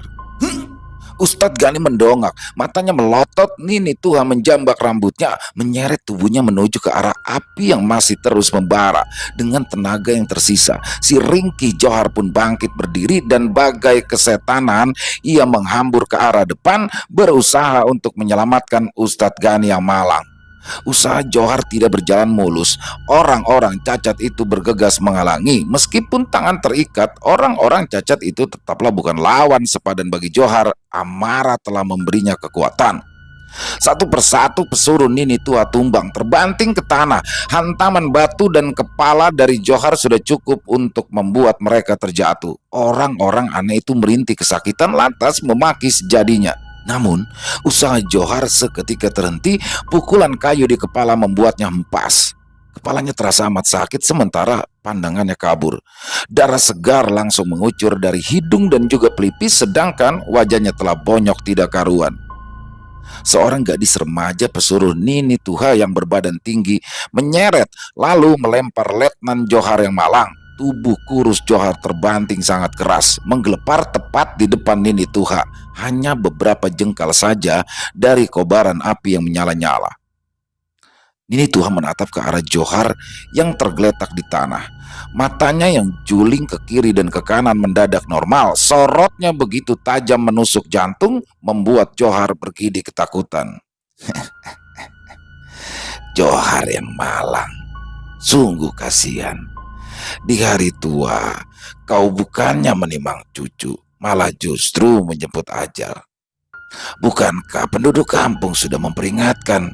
Ustadz Gani mendongak, matanya melotot. Nini Tuha menjambak rambutnya, menyeret tubuhnya menuju ke arah api yang masih terus membara. Dengan tenaga yang tersisa, si Ringki Johar pun bangkit berdiri dan bagai kesetanan, ia menghambur ke arah depan, berusaha untuk menyelamatkan Ustadz Gani yang malang. Usaha Johar tidak berjalan mulus. Orang-orang cacat itu bergegas menghalangi. Meskipun tangan terikat, orang-orang cacat itu tetaplah bukan lawan sepadan bagi Johar. Amarah telah memberinya kekuatan. Satu persatu pesuruh Nini Tua tumbang, terbanting ke tanah. Hantaman batu dan kepala dari Johar sudah cukup untuk membuat mereka terjatuh. Orang-orang aneh itu merintih kesakitan lantas memaki sejadinya. Namun, usaha Johar seketika terhenti. Pukulan kayu di kepala membuatnya hempas. Kepalanya terasa amat sakit sementara pandangannya kabur. Darah segar langsung mengucur dari hidung dan juga pelipis, sedangkan wajahnya telah bonyok tidak karuan. Seorang gadis remaja pesuruh Nini Tuha yang berbadan tinggi menyeret lalu melempar Letnan Johar yang malang. Tubuh kurus Johar terbanting sangat keras, menggelepar tepat di depan Nini Tuha, hanya beberapa jengkal saja dari kobaran api yang menyala-nyala. Nini Tuha menatap ke arah Johar yang tergeletak di tanah. Matanya yang juling ke kiri dan ke kanan mendadak normal. Sorotnya begitu tajam menusuk jantung, membuat Johar bergidik ketakutan. Johar yang malang, sungguh kasihan. Di hari tua, kau bukannya menimang cucu, malah justru menjemput ajal. Bukankah penduduk kampung sudah memperingatkan,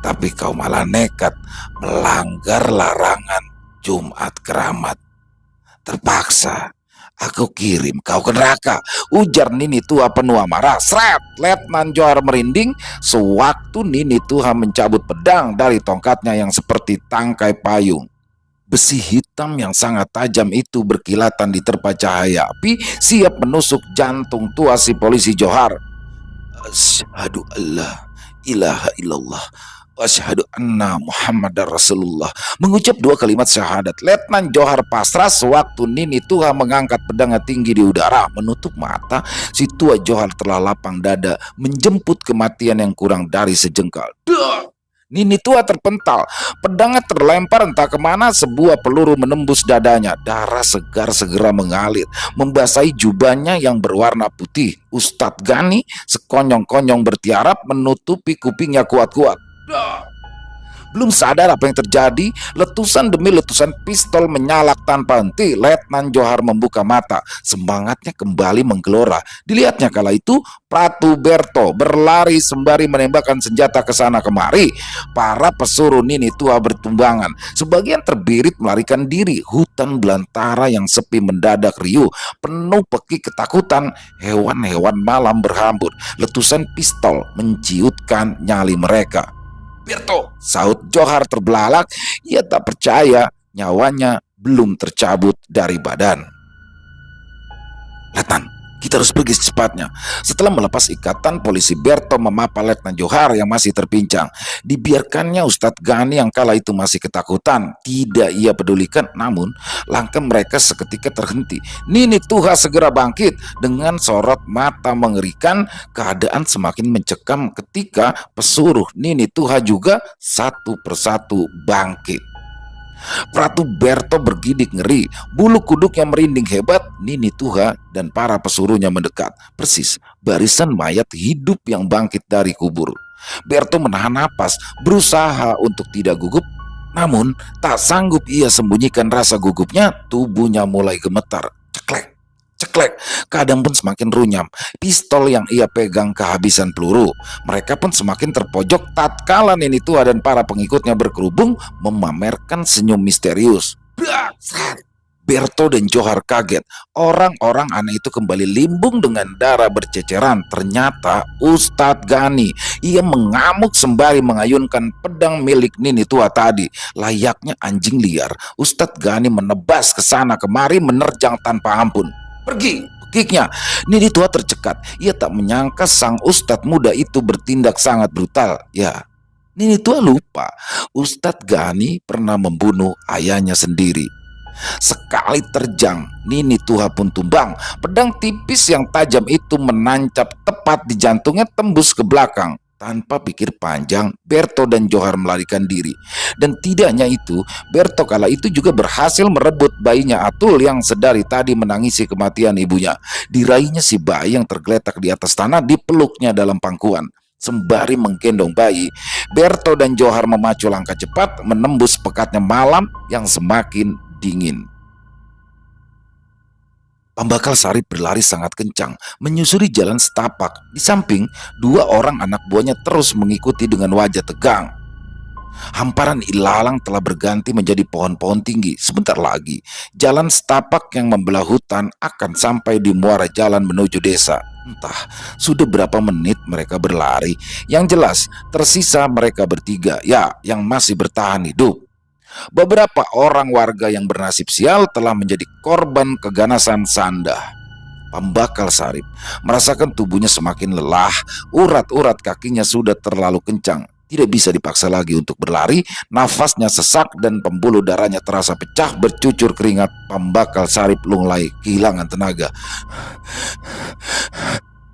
tapi kau malah nekat melanggar larangan Jumat Keramat. Terpaksa aku kirim kau ke neraka, ujar Nini Tua penuh amarah. Sret! Letnan Johar merinding sewaktu Nini Tua mencabut pedang dari tongkatnya yang seperti tangkai payung. Besi hitam yang sangat tajam itu berkilatan diterpa cahaya api, siap menusuk jantung tua si polisi Johar. Asyhadu alla ilaha illallah wa asyhadu anna Muhammadar Rasulullah. Mengucap dua kalimat syahadat, Letnan Johar pasrah sewaktu Nini Tuha mengangkat pedangnya tinggi di udara. Menutup mata, si tua Johar telah lapang dada menjemput kematian yang kurang dari sejengkal. Dah! Nini Tua terpental, pedangnya terlempar entah kemana, sebuah peluru menembus dadanya. Darah segar segera mengalir, membasahi jubahnya yang berwarna putih. Ustadz Gani sekonyong-konyong bertiarap menutupi kupingnya kuat-kuat. Belum sadar apa yang terjadi, letusan demi letusan pistol menyalak tanpa henti. Letnan Johar membuka mata, semangatnya kembali menggelora. Dilihatnya kala itu Pratu Berto berlari sembari menembakkan senjata ke sana kemari. Para pesuruh Nini Tua bertumbangan, sebagian terbirit melarikan diri. Hutan belantara yang sepi mendadak riuh, penuh peki ketakutan. Hewan-hewan malam berhambur, letusan pistol menciutkan nyali mereka. Berto, saut Johar terbelalak. Ia tak percaya nyawanya belum tercabut dari badan. Letnan, kita harus pergi secepatnya. Setelah melepas ikatan, polisi Berto memapa Letnan Johar yang masih terpincang. Dibiarkannya Ustadz Gani yang kala itu masih ketakutan. Tidak ia pedulikan, namun langkah mereka seketika terhenti. Nini Tuha segera bangkit dengan sorot mata mengerikan. Keadaan semakin mencekam ketika pesuruh Nini Tuha juga satu persatu bangkit. Pratu Berto bergidik ngeri, bulu kuduknya merinding hebat. Nini Tuha dan para pesuruhnya mendekat, persis barisan mayat hidup yang bangkit dari kubur. Berto menahan napas, berusaha untuk tidak gugup. Namun tak sanggup ia sembunyikan rasa gugupnya. Tubuhnya mulai gemetar. Ceklek, ceklek, keadaan pun semakin runyam. Pistol yang ia pegang kehabisan peluru. Mereka pun semakin terpojok tatkala Nini Tua dan para pengikutnya berkerubung memamerkan senyum misterius. Berto dan Johar kaget. Orang-orang aneh itu kembali limbung dengan darah berceceran. Ternyata Ustadz Gani. Ia mengamuk sembari mengayunkan pedang milik Nini Tua tadi. Layaknya anjing liar, Ustadz Gani menebas ke sana kemari menerjang tanpa ampun. Pergi, kiknya. Nini Tua tercekat. Ia tak menyangka sang ustadz muda itu bertindak sangat brutal. Ya, Nini Tua lupa Ustadz Gani pernah membunuh ayahnya sendiri. Sekali terjang, Nini Tuha pun tumbang. Pedang tipis yang tajam itu menancap tepat di jantungnya, tembus ke belakang. Tanpa pikir panjang, Berto dan Johar melarikan diri. Dan tidak hanya itu, Berto kala itu juga berhasil merebut bayinya Atul yang sedari tadi menangisi kematian ibunya. Diraihnya si bayi yang tergeletak di atas tanah, dipeluknya dalam pangkuan. Sembari menggendong bayi, Berto dan Johar memacu langkah cepat menembus pekatnya malam yang semakin dingin. Pambakal Sarip berlari sangat kencang, menyusuri jalan setapak. Di samping, dua orang anak buahnya terus mengikuti dengan wajah tegang. Hamparan ilalang telah berganti menjadi pohon-pohon tinggi. Sebentar lagi, jalan setapak yang membelah hutan akan sampai di muara jalan menuju desa. Entah sudah berapa menit mereka berlari. Yang jelas, tersisa mereka bertiga, ya, yang masih bertahan hidup. Beberapa orang warga yang bernasib sial telah menjadi korban keganasan Sandah. Pambakal Sarip merasakan tubuhnya semakin lelah, urat-urat kakinya sudah terlalu kencang. Tidak bisa dipaksa lagi untuk berlari, nafasnya sesak dan pembuluh darahnya terasa pecah bercucur keringat. Pambakal Sarip mulai kehilangan tenaga.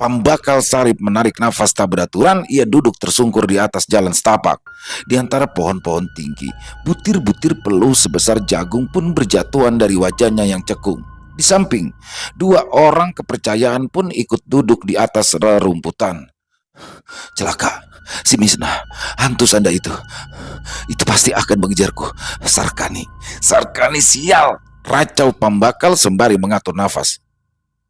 Pambakal Sarip menarik nafas tak beraturan. Ia duduk tersungkur di atas jalan setapak. Di antara pohon-pohon tinggi, butir-butir peluh sebesar jagung pun berjatuhan dari wajahnya yang cekung. Di samping, dua orang kepercayaan pun ikut duduk di atas rerumputan. Celaka, si Misna, hantu Sanda itu pasti akan mengejarku. Sarkani sial, racau Pambakal sembari mengatur nafas.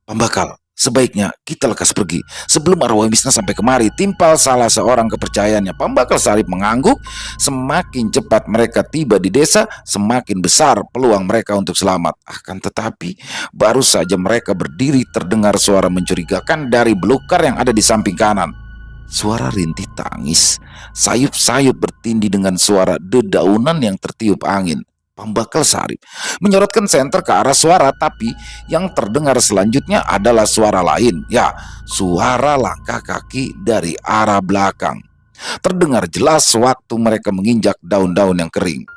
Pambakal, sebaiknya kita lekas pergi sebelum arwah Misna sampai kemari timpal salah seorang kepercayaannya. Pambakal Sarip mengangguk. Semakin cepat mereka tiba di desa, semakin besar peluang mereka untuk selamat. Akan tetapi, baru saja mereka berdiri terdengar suara mencurigakan dari belukar yang ada di samping kanan. Suara rintih tangis, sayup-sayup bertindih dengan suara dedaunan yang tertiup angin. Pambakal Sarip menyorotkan senter ke arah suara, tapi yang terdengar selanjutnya adalah suara lain. Ya, suara langkah kaki dari arah belakang. Terdengar jelas waktu mereka menginjak daun-daun yang kering.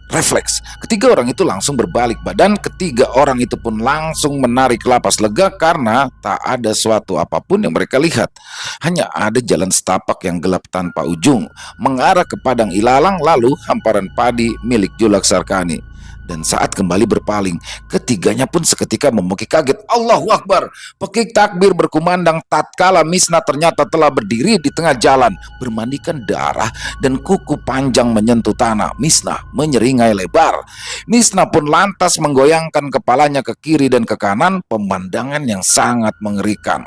Refleks, ketiga orang itu langsung berbalik badan. Ketiga orang itu pun langsung menarik lapas lega karena tak ada suatu apapun yang mereka lihat. Hanya ada jalan setapak yang gelap tanpa ujung mengarah ke padang ilalang, lalu hamparan padi milik Julak Sarkani. Dan saat kembali berpaling, ketiganya pun seketika memukik kaget. Allahu Akbar! Pekik takbir berkumandang tatkala Misna ternyata telah berdiri di tengah jalan, bermandikan darah dan kuku panjang menyentuh tanah. Misna menyeringai lebar. Misna pun lantas menggoyangkan kepalanya ke kiri dan ke kanan, pemandangan yang sangat mengerikan.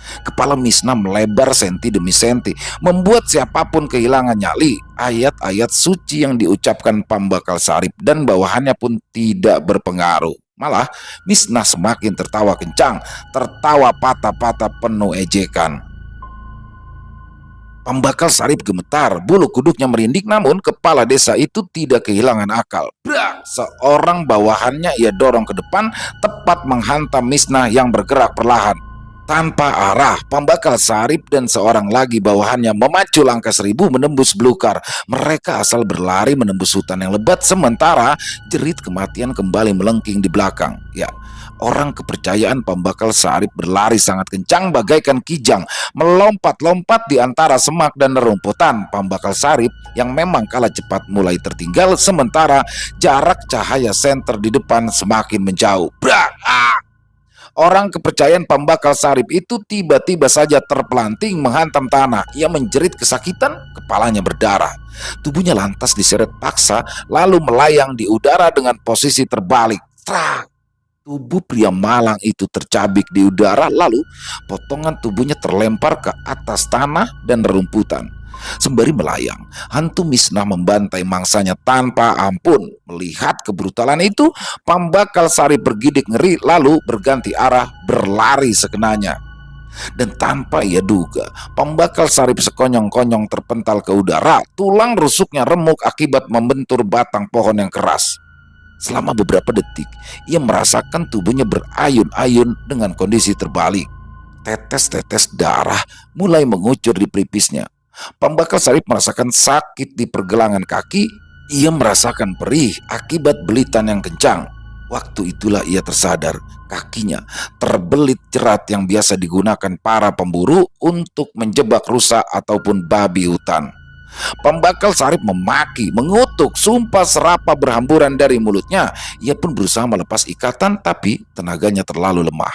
Kepala Misna melebar senti demi senti, membuat siapapun kehilangan nyali. Ayat-ayat suci yang diucapkan Pambakal Sarip dan bawahannya pun tidak berpengaruh. Malah Misna semakin tertawa kencang, tertawa patah-patah penuh ejekan. Pambakal Sarip gemetar, bulu kuduknya merinding, namun kepala desa itu tidak kehilangan akal. Brak! Seorang bawahannya ia dorong ke depan, tepat menghantam Misna yang bergerak perlahan. Tanpa arah, Pambakal Sarip dan seorang lagi bawahannya memacu langkah 1000 menembus belukar. Mereka asal berlari menembus hutan yang lebat, sementara jerit kematian kembali melengking di belakang. Ya, orang kepercayaan Pambakal Sarip berlari sangat kencang bagaikan kijang, melompat-lompat di antara semak dan rerumputan. Pambakal Sarip yang memang kalah cepat mulai tertinggal, sementara jarak cahaya senter di depan semakin menjauh. Brak! Orang kepercayaan Pambakal Sarip itu tiba-tiba saja terpelanting menghantam tanah. Ia menjerit kesakitan, kepalanya berdarah. Tubuhnya lantas diseret paksa, lalu melayang di udara dengan posisi terbalik. Trak! Tubuh pria malang itu tercabik di udara, lalu potongan tubuhnya terlempar ke atas tanah dan rerumputan. Sembari melayang, hantu Misna membantai mangsanya tanpa ampun. Melihat kebrutalan itu, Pambakal Sarip bergidik ngeri, lalu berganti arah berlari sekenanya. Dan tanpa ia duga, Pambakal Sarip sekonyong-konyong terpental ke udara. Tulang rusuknya remuk akibat membentur batang pohon yang keras. Selama beberapa detik, ia merasakan tubuhnya berayun-ayun dengan kondisi terbalik. Tetes-tetes darah mulai mengucur di pelipisnya. Pambakal Sarip merasakan sakit di pergelangan kaki. Ia merasakan perih akibat belitan yang kencang. Waktu itulah ia tersadar kakinya terbelit jerat yang biasa digunakan para pemburu untuk menjebak rusa ataupun babi hutan. Pembakal Sarip memaki, mengutuk, sumpah serapah berhamburan dari mulutnya. Ia pun berusaha melepas ikatan, tapi tenaganya terlalu lemah.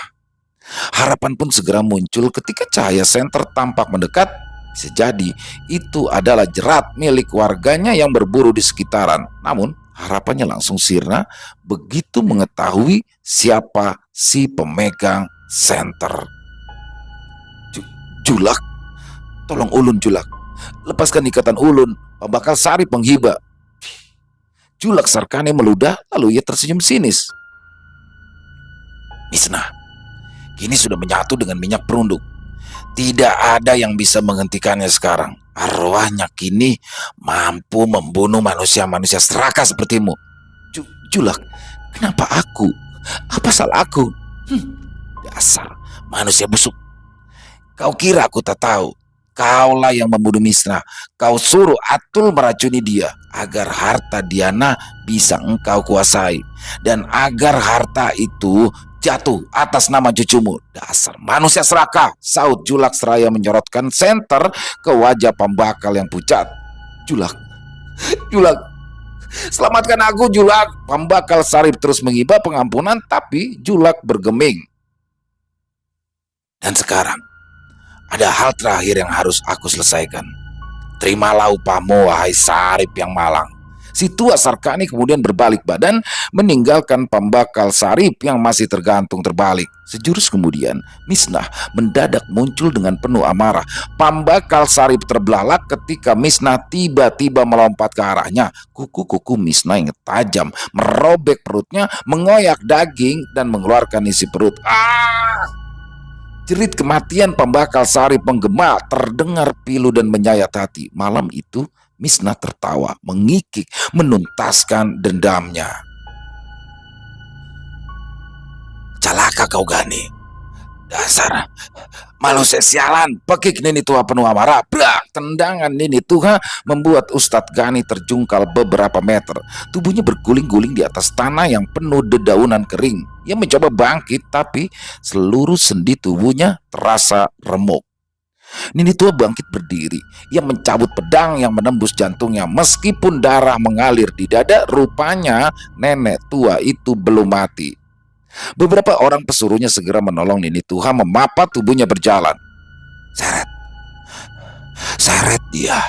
Harapan pun segera muncul ketika cahaya senter tampak mendekat. Bisa jadi itu adalah jerat milik warganya yang berburu di sekitaran. Namun harapannya langsung sirna begitu mengetahui siapa si pemegang senter. Julak, tolong ulun Julak. Lepaskan ikatan ulun. Pembakal Sarip menghibah. Julak Sarkani meludah, lalu ia tersenyum sinis. Misnah, kini sudah menyatu dengan minyak perunduk. Tidak ada yang bisa menghentikannya sekarang. Arwahnya kini mampu membunuh manusia-manusia serakah sepertimu. Julak, kenapa aku? Apa salah aku? Dasar manusia busuk. Kau kira aku tak tahu? Kaulah yang membunuh Misnah. Kau suruh Atul meracuni dia agar harta Diana bisa engkau kuasai, dan agar harta itu jatuh atas nama cucumu. Dasar manusia serakah, saut Julak seraya menyorotkan senter ke wajah pembakal yang pucat. Julak, selamatkan aku Julak. Pembakal Sarip terus menghibah pengampunan, tapi Julak bergeming. Dan sekarang ada hal terakhir yang harus aku selesaikan. Terimalah upahmu, wahai Sarip yang malang. Si tua Sarkani kemudian berbalik badan, meninggalkan pembakal Sarip yang masih tergantung terbalik. Sejurus kemudian, Misnah mendadak muncul dengan penuh amarah. Pembakal Sarip terbelalak ketika Misnah tiba-tiba melompat ke arahnya. Kuku-kuku Misnah yang tajam merobek perutnya, mengoyak daging dan mengeluarkan isi perut. Jerit kematian pembakal Sarip menggema, terdengar pilu dan menyayat hati. Malam itu Misnah tertawa, mengikik, menuntaskan dendamnya. Celaka kau Gani. Dasar manusia sialan, pekik Nini Tuha penuh amarah. Brak, tendangan Nini Tuha membuat Ustadz Gani terjungkal beberapa meter. Tubuhnya berguling-guling di atas tanah yang penuh dedaunan kering. Ia mencoba bangkit, tapi seluruh sendi tubuhnya terasa remuk. Nini Tuha bangkit berdiri. Ia mencabut pedang yang menembus jantungnya. Meskipun darah mengalir di dada, rupanya nenek tua itu belum mati. Beberapa orang pesuruhnya segera menolong Nini Tuha memapat tubuhnya berjalan. Seret dia,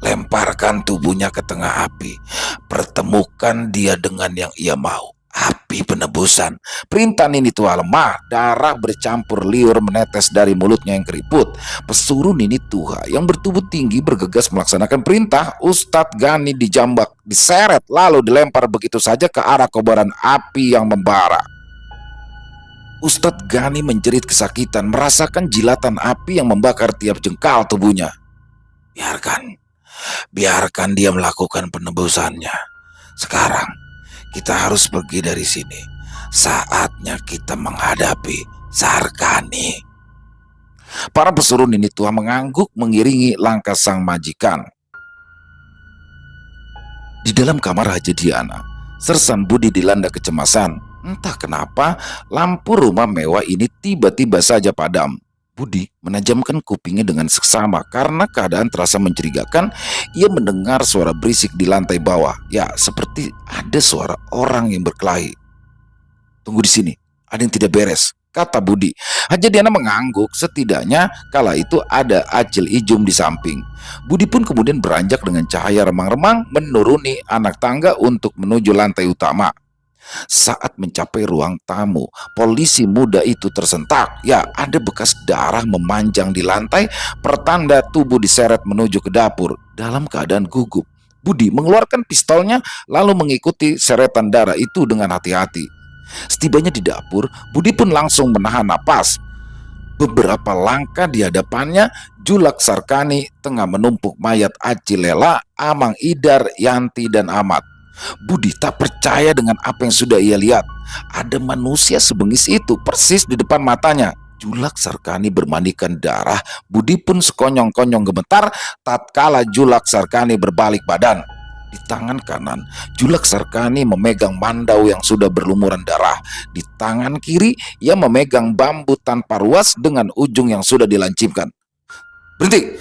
lemparkan tubuhnya ke tengah api. Pertemukan dia dengan yang ia mau. Api penebusan. Perintah Nini Tuha lemah. Darah bercampur liur menetes dari mulutnya yang keriput. Pesuruh Nini Tuha yang bertubuh tinggi bergegas melaksanakan perintah. Ustadz Gani dijambak, diseret, lalu dilempar begitu saja ke arah kobaran api yang membara. Ustadz Gani menjerit kesakitan, merasakan jilatan api yang membakar tiap jengkal tubuhnya. Biarkan dia melakukan penebusannya. Sekarang kita harus pergi dari sini. Saatnya kita menghadapi Sarkani. Para pesuruh Nini Tuha mengangguk mengiringi langkah sang majikan. Di dalam kamar Haji Diana, Sersan Budi dilanda kecemasan. Entah kenapa lampu rumah mewah ini tiba-tiba saja padam. Budi menajamkan kupingnya dengan seksama karena keadaan terasa mencurigakan. Ia mendengar suara berisik di lantai bawah. Ya, seperti ada suara orang yang berkelahi. Tunggu di sini, ada yang tidak beres, kata Budi. Haji Diana mengangguk, setidaknya kala itu ada Acil Ijum di samping. Budi pun kemudian beranjak dengan cahaya remang-remang menuruni anak tangga untuk menuju lantai utama. Saat mencapai ruang tamu, polisi muda itu tersentak. Ya, ada bekas darah memanjang di lantai, pertanda tubuh diseret menuju ke dapur. Dalam keadaan gugup, Budi mengeluarkan pistolnya lalu mengikuti seretan darah itu dengan hati-hati. Setibanya di dapur, Budi pun langsung menahan napas. Beberapa langkah di hadapannya, Julak Sarkani tengah menumpuk mayat Aci Lela, Amang Idar, Yanti, dan Ahmad. Budi tak percaya dengan apa yang sudah ia lihat. Ada manusia sebengis itu persis di depan matanya. Julak Sarkani bermandikan darah. Budi pun sekonyong-konyong gemetar tatkala Julak Sarkani berbalik badan. Di tangan kanan, Julak Sarkani memegang mandau yang sudah berlumuran darah. Di tangan kiri, ia memegang bambu tanpa ruas dengan ujung yang sudah dilancipkan. Berhenti!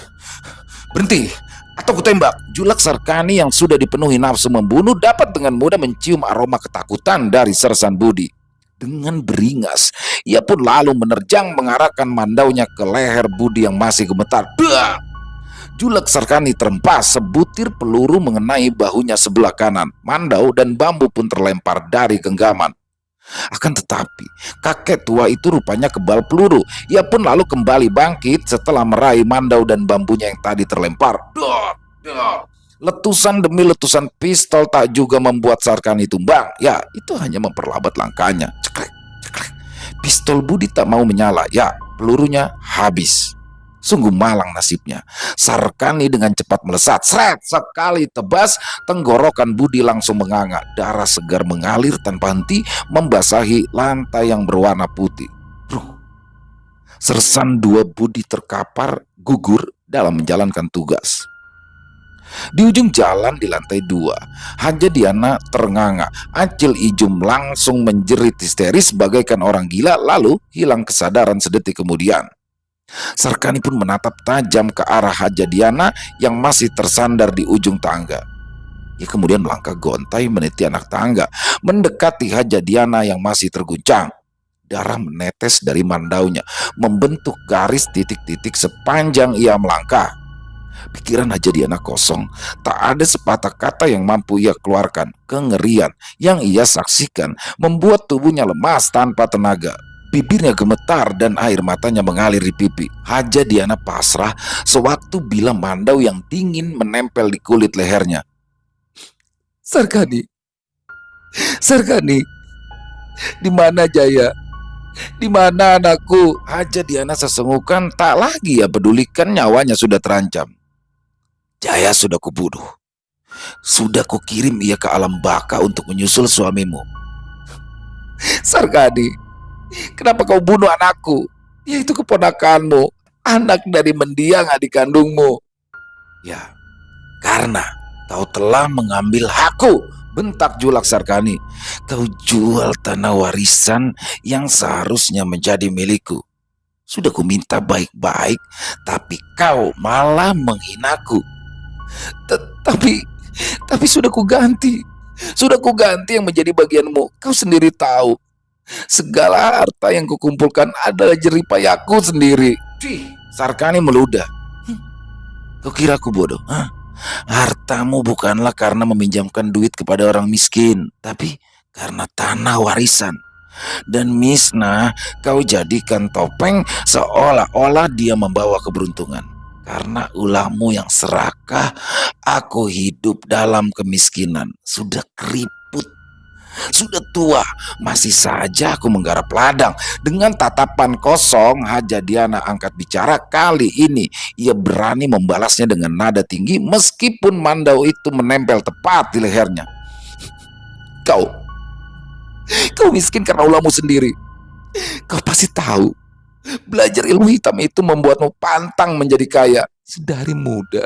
Berhenti! Atau kutembak. Julak Sarkani yang sudah dipenuhi nafsu membunuh dapat dengan mudah mencium aroma ketakutan dari Sersan Budi. Dengan beringas, ia pun lalu menerjang mengarahkan mandaunya ke leher Budi yang masih gemetar. Dah! Julak Sarkani terempas, sebutir peluru mengenai bahunya sebelah kanan. Mandau dan bambu pun terlempar dari genggaman. Akan tetapi, kakek tua itu rupanya kebal peluru. Ia pun lalu kembali bangkit setelah meraih mandau dan bambunya yang tadi terlempar. Dot, dot. Letusan demi letusan pistol tak juga membuat Sarkani tumbang. Ya, itu hanya memperlambat langkahnya. Cekrek, cekrek. Pistol Budi tak mau menyala. Ya, pelurunya habis. Sungguh malang nasibnya. Sarkani dengan cepat melesat. Sret, sekali tebas, tenggorokan Budi langsung menganga. Darah segar mengalir tanpa henti membasahi lantai yang berwarna putih. Sersan dua Budi terkapar gugur dalam menjalankan tugas. Di ujung jalan di lantai 2, Haja Diana ternganga. Acil Ijum langsung menjerit histeris bagaikan orang gila, lalu hilang kesadaran sedetik kemudian. Sarkani pun menatap tajam ke arah Haja Diana yang masih tersandar di ujung tangga. Ia kemudian melangkah gontai meniti anak tangga, mendekati Haja Diana yang masih terguncang. Darah menetes dari mandaunya, membentuk garis titik-titik sepanjang ia melangkah. Pikiran Haja Diana kosong, tak ada sepatah kata yang mampu ia keluarkan. Kengerian yang ia saksikan membuat tubuhnya lemas tanpa tenaga. Bibirnya gemetar dan air matanya mengalir di pipi. Haja Diana pasrah sewaktu bila mandau yang dingin menempel di kulit lehernya. Sarkani, Sarkani, di mana Jaya? Di mana anakku? Haja Diana sesengukan, tak lagi ia pedulikan nyawanya sudah terancam. Jaya sudah kubunuh. Sudah kukirim ia ke alam baka untuk menyusul suamimu. Sarkani, kenapa kau bunuh anakku? Dia itu keponakanmu, anak dari mendiang adik kandungmu. Ya, karena kau telah mengambil hakku, bentak Julak Sarkani. Kau jual tanah warisan yang seharusnya menjadi milikku. Sudah kuminta baik-baik, tapi kau malah menghinaku. Tapi sudah kuganti. Sudah kuganti yang menjadi bagianmu. Kau sendiri tahu. Segala harta yang kukumpulkan adalah jeripayaku sendiri. Sarkani meludah. Kau kira aku bodoh? Hah? Hartamu bukanlah karena meminjamkan duit kepada orang miskin, tapi karena tanah warisan. Dan Misna kau jadikan topeng seolah-olah dia membawa keberuntungan. Karena ulahmu yang serakah, aku hidup dalam kemiskinan. Sudah keriput, sudah tua, masih saja aku menggarap ladang. Dengan tatapan kosong, Haja Diana angkat bicara. Kali ini ia berani membalasnya dengan nada tinggi meskipun mandau itu menempel tepat di lehernya. Kau miskin karena ulahmu sendiri. Kau pasti tahu, belajar ilmu hitam itu membuatmu pantang menjadi kaya. Sedari muda,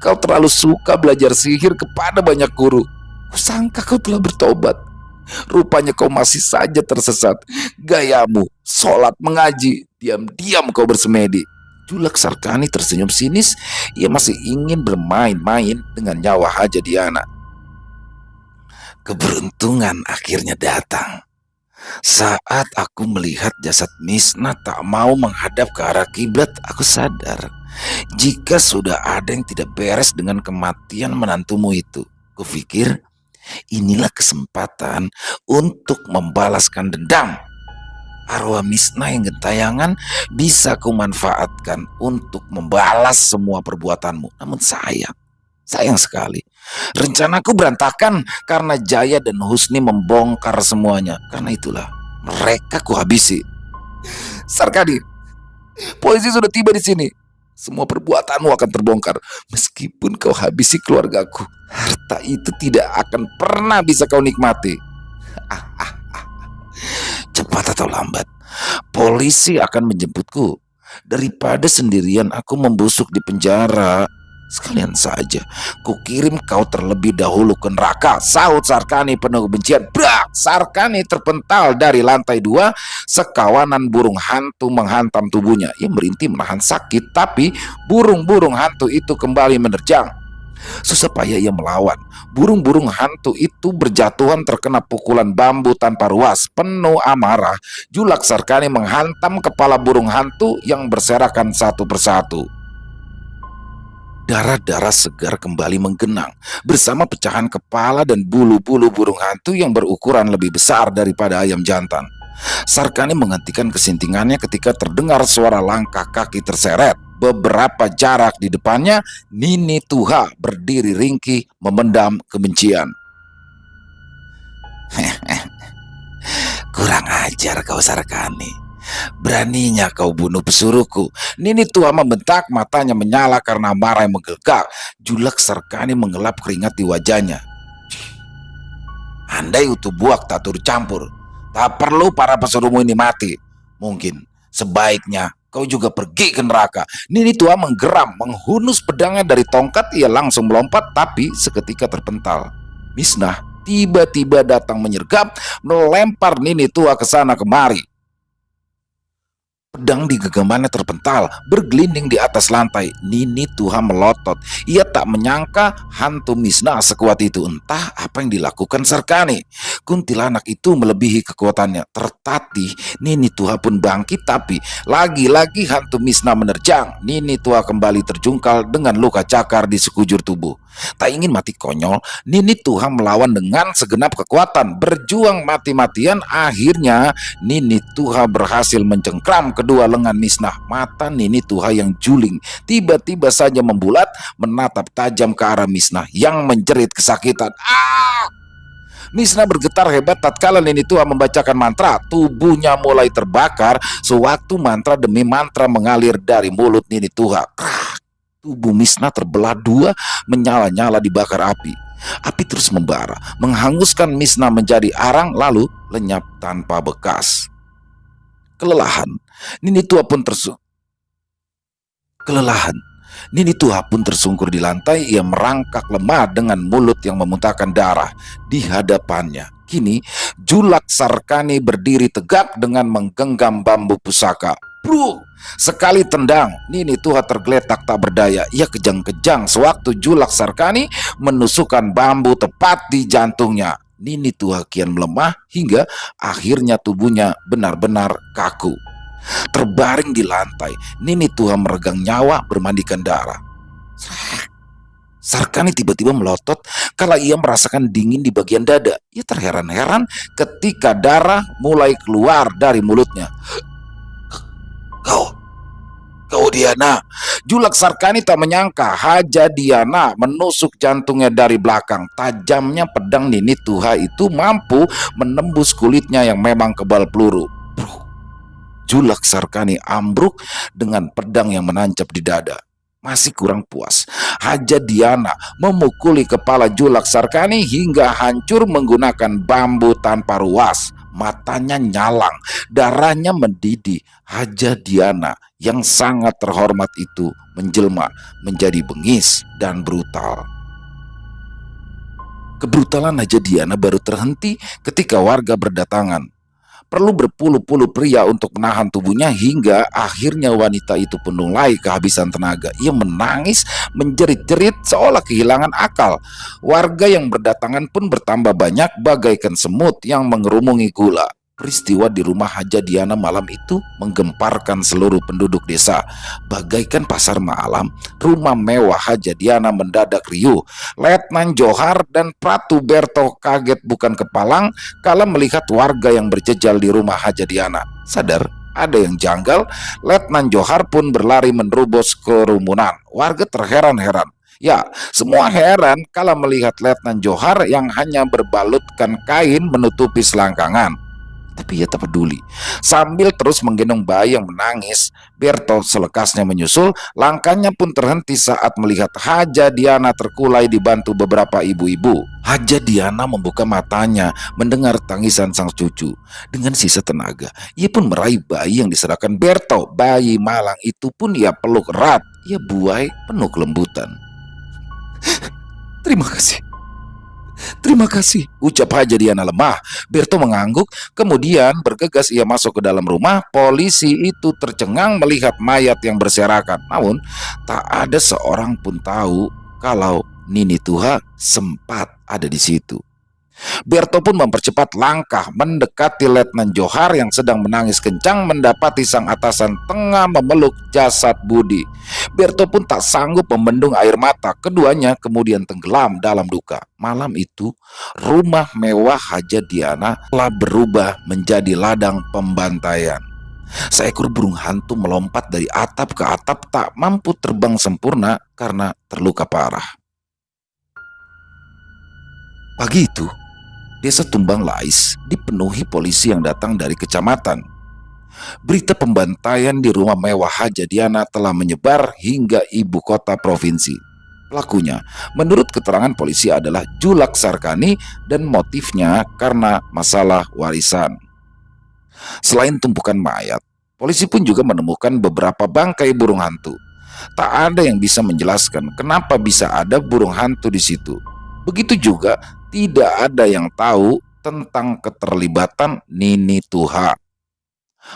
kau terlalu suka belajar sihir kepada banyak guru. Kusangka kau telah bertobat. Rupanya kau masih saja tersesat. Gayamu, sholat, mengaji, diam-diam kau bersemedi. Julak Sarkani tersenyum sinis. Ia masih ingin bermain-main dengan nyawa Haja Diana. Keberuntungan akhirnya datang. Saat aku melihat jasad Misna tak mau menghadap ke arah kiblat, aku sadar jika sudah ada yang tidak beres dengan kematian menantumu itu. Kupikir inilah kesempatan untuk membalaskan dendam. Arwah Misna yang gentayangan bisa kumanfaatkan untuk membalas semua perbuatanmu. Namun sayang sekali, rencanaku berantakan karena Jaya dan Husni membongkar semuanya. Karena itulah mereka kuhabisi. Sarkani, polisi sudah tiba di sini. Semua perbuatanmu akan terbongkar. Meskipun kau habisi keluargaku, harta itu tidak akan pernah bisa kau nikmati. Cepat atau lambat, polisi akan menjemputku. Daripada sendirian aku membusuk di penjara, Sekalian saja, kukirim kau terlebih dahulu ke neraka, sahut Sarkani penuh kebencian. Brak! Sarkani terpental dari lantai 2, sekawanan burung hantu menghantam tubuhnya. Ia merintih menahan sakit, tapi burung-burung hantu itu kembali menerjang. Susah payah ia melawan. Burung-burung hantu itu berjatuhan terkena pukulan bambu tanpa ruas. Penuh amarah, Julak Sarkani menghantam kepala burung hantu yang berserakan satu persatu. Darah-darah segar kembali menggenang bersama pecahan kepala dan bulu-bulu burung hantu yang berukuran lebih besar daripada ayam jantan. Sarkani menghentikan kesintingannya ketika terdengar suara langkah kaki terseret. Beberapa jarak di depannya, Nini Tuha berdiri ringkih memendam kebencian. Kurang ajar kau Sarkani. Beraninya kau bunuh pesuruhku. Nini Tuha membentak, matanya menyala karena marah yang menggelegak. Julak Sarkani mengelap keringat di wajahnya. Andai utuh buak tak turut campur, tak perlu para pesuruhmu ini mati. Mungkin sebaiknya kau juga pergi ke neraka. Nini Tuha menggeram, menghunus pedangnya dari tongkat. Ia langsung melompat, tapi seketika terpental. Misnah tiba-tiba datang menyergap, melempar Nini Tuha ke sana kemari. Pedang di genggamannya terpental, bergelinding di atas lantai. Nini Tuha melotot. Ia tak menyangka hantu Misnah sekuat itu. Entah apa yang dilakukan Sarkani. Kuntilanak itu melebihi kekuatannya. Tertatih, Nini Tuha pun bangkit, tapi lagi-lagi hantu Misnah menerjang. Nini Tuha kembali terjungkal dengan luka cakar di sekujur tubuh. Tak ingin mati konyol, Nini Tuha melawan dengan segenap kekuatan, berjuang mati-matian. Akhirnya Nini Tuha berhasil mencengkram kedua lengan Misnah. Mata Nini Tuha yang juling tiba-tiba saja membulat, menatap tajam ke arah Misnah yang menjerit kesakitan. Misnah bergetar hebat tatkala Nini Tuha membacakan mantra. Tubuhnya mulai terbakar sewaktu mantra demi mantra mengalir dari mulut Nini Tuha. Tubuh Misnah terbelah dua, menyala-nyala dibakar api. Api terus membara, menghanguskan Misnah menjadi arang, lalu lenyap tanpa bekas. Kelelahan, Nini Tuha pun tersungkur di lantai. Ia merangkak lemah dengan mulut yang memuntahkan darah. Di hadapannya kini Julak Sarkani berdiri tegak dengan menggenggam bambu pusaka. Bruk! Sekali tendang, Nini Tuha tergeletak tak berdaya. Ia kejang-kejang sewaktu Julak Sarkani menusukkan bambu tepat di jantungnya. Nini Tuha kian melemah hingga akhirnya tubuhnya benar-benar kaku. Terbaring di lantai, Nini Tuha meregang nyawa bermandikan darah. Sarkani tiba-tiba melotot kala ia merasakan dingin di bagian dada. Ia terheran-heran ketika darah mulai keluar dari mulutnya. Kau Diana. Julak Sarkani tak menyangka Haja Diana menusuk jantungnya dari belakang. Tajamnya pedang Nini Tuha itu mampu menembus kulitnya yang memang kebal peluru. Julak Sarkani ambruk dengan pedang yang menancap di dada. Masih kurang puas, Haja Diana memukuli kepala Julak Sarkani hingga hancur menggunakan bambu tanpa ruas. Matanya nyalang, darahnya mendidih. Haja Diana yang sangat terhormat itu menjelma menjadi bengis dan brutal. Kebrutalan Haja Diana baru terhenti ketika warga berdatangan. Perlu berpuluh-puluh pria untuk menahan tubuhnya hingga akhirnya wanita itu pun mulai kehabisan tenaga. Ia menangis, menjerit-jerit seolah kehilangan akal. Warga yang berdatangan pun bertambah banyak bagaikan semut yang mengerumungi gula. Peristiwa di rumah Haja Diana malam itu menggemparkan seluruh penduduk desa. Bagaikan pasar malam, rumah mewah Haja Diana mendadak riuh. Letnan Johar dan Pratu Berto kaget bukan kepalang kala melihat warga yang berjejal di rumah Haja Diana. Sadar ada yang janggal, Letnan Johar pun berlari menerobos kerumunan. Warga terheran-heran. Ya, semua heran kala melihat Letnan Johar yang hanya berbalutkan kain menutupi selangkangan. Tapi ia tak peduli. Sambil terus menggendong bayi yang menangis, Berto selekasnya menyusul. Langkahnya pun terhenti saat melihat Haja Diana terkulai dibantu beberapa ibu-ibu. Haja Diana membuka matanya mendengar tangisan sang cucu. Dengan sisa tenaga, ia pun meraih bayi yang diserahkan Berto. Bayi malang itu pun ia peluk erat. Ia buai penuh kelembutan. Terima kasih, terima kasih, ucap Haja Diana lemah. Berto mengangguk, kemudian bergegas ia masuk ke dalam rumah. Polisi itu tercengang melihat mayat yang berserakan. Namun, tak ada seorang pun tahu kalau Nini Tuha sempat ada di situ. Berto pun mempercepat langkah mendekati Letnan Johar yang sedang menangis kencang mendapati sang atasan tengah memeluk jasad Budi. Berto pun tak sanggup membendung air mata, keduanya kemudian tenggelam dalam duka. Malam itu, rumah mewah Haja Diana telah berubah menjadi ladang pembantaian. Seekor burung hantu melompat dari atap ke atap tak mampu terbang sempurna karena terluka parah. Pagi itu, Desa Tumbang Lais dipenuhi polisi yang datang dari kecamatan. Berita pembantaian di rumah mewah Haja Diana telah menyebar hingga ibu kota provinsi. Pelakunya, menurut keterangan polisi adalah Julak Sarkani dan motifnya karena masalah warisan. Selain tumpukan mayat, polisi pun juga menemukan beberapa bangkai burung hantu. Tak ada yang bisa menjelaskan kenapa bisa ada burung hantu di situ. Begitu juga tidak ada yang tahu tentang keterlibatan Nini Tuha.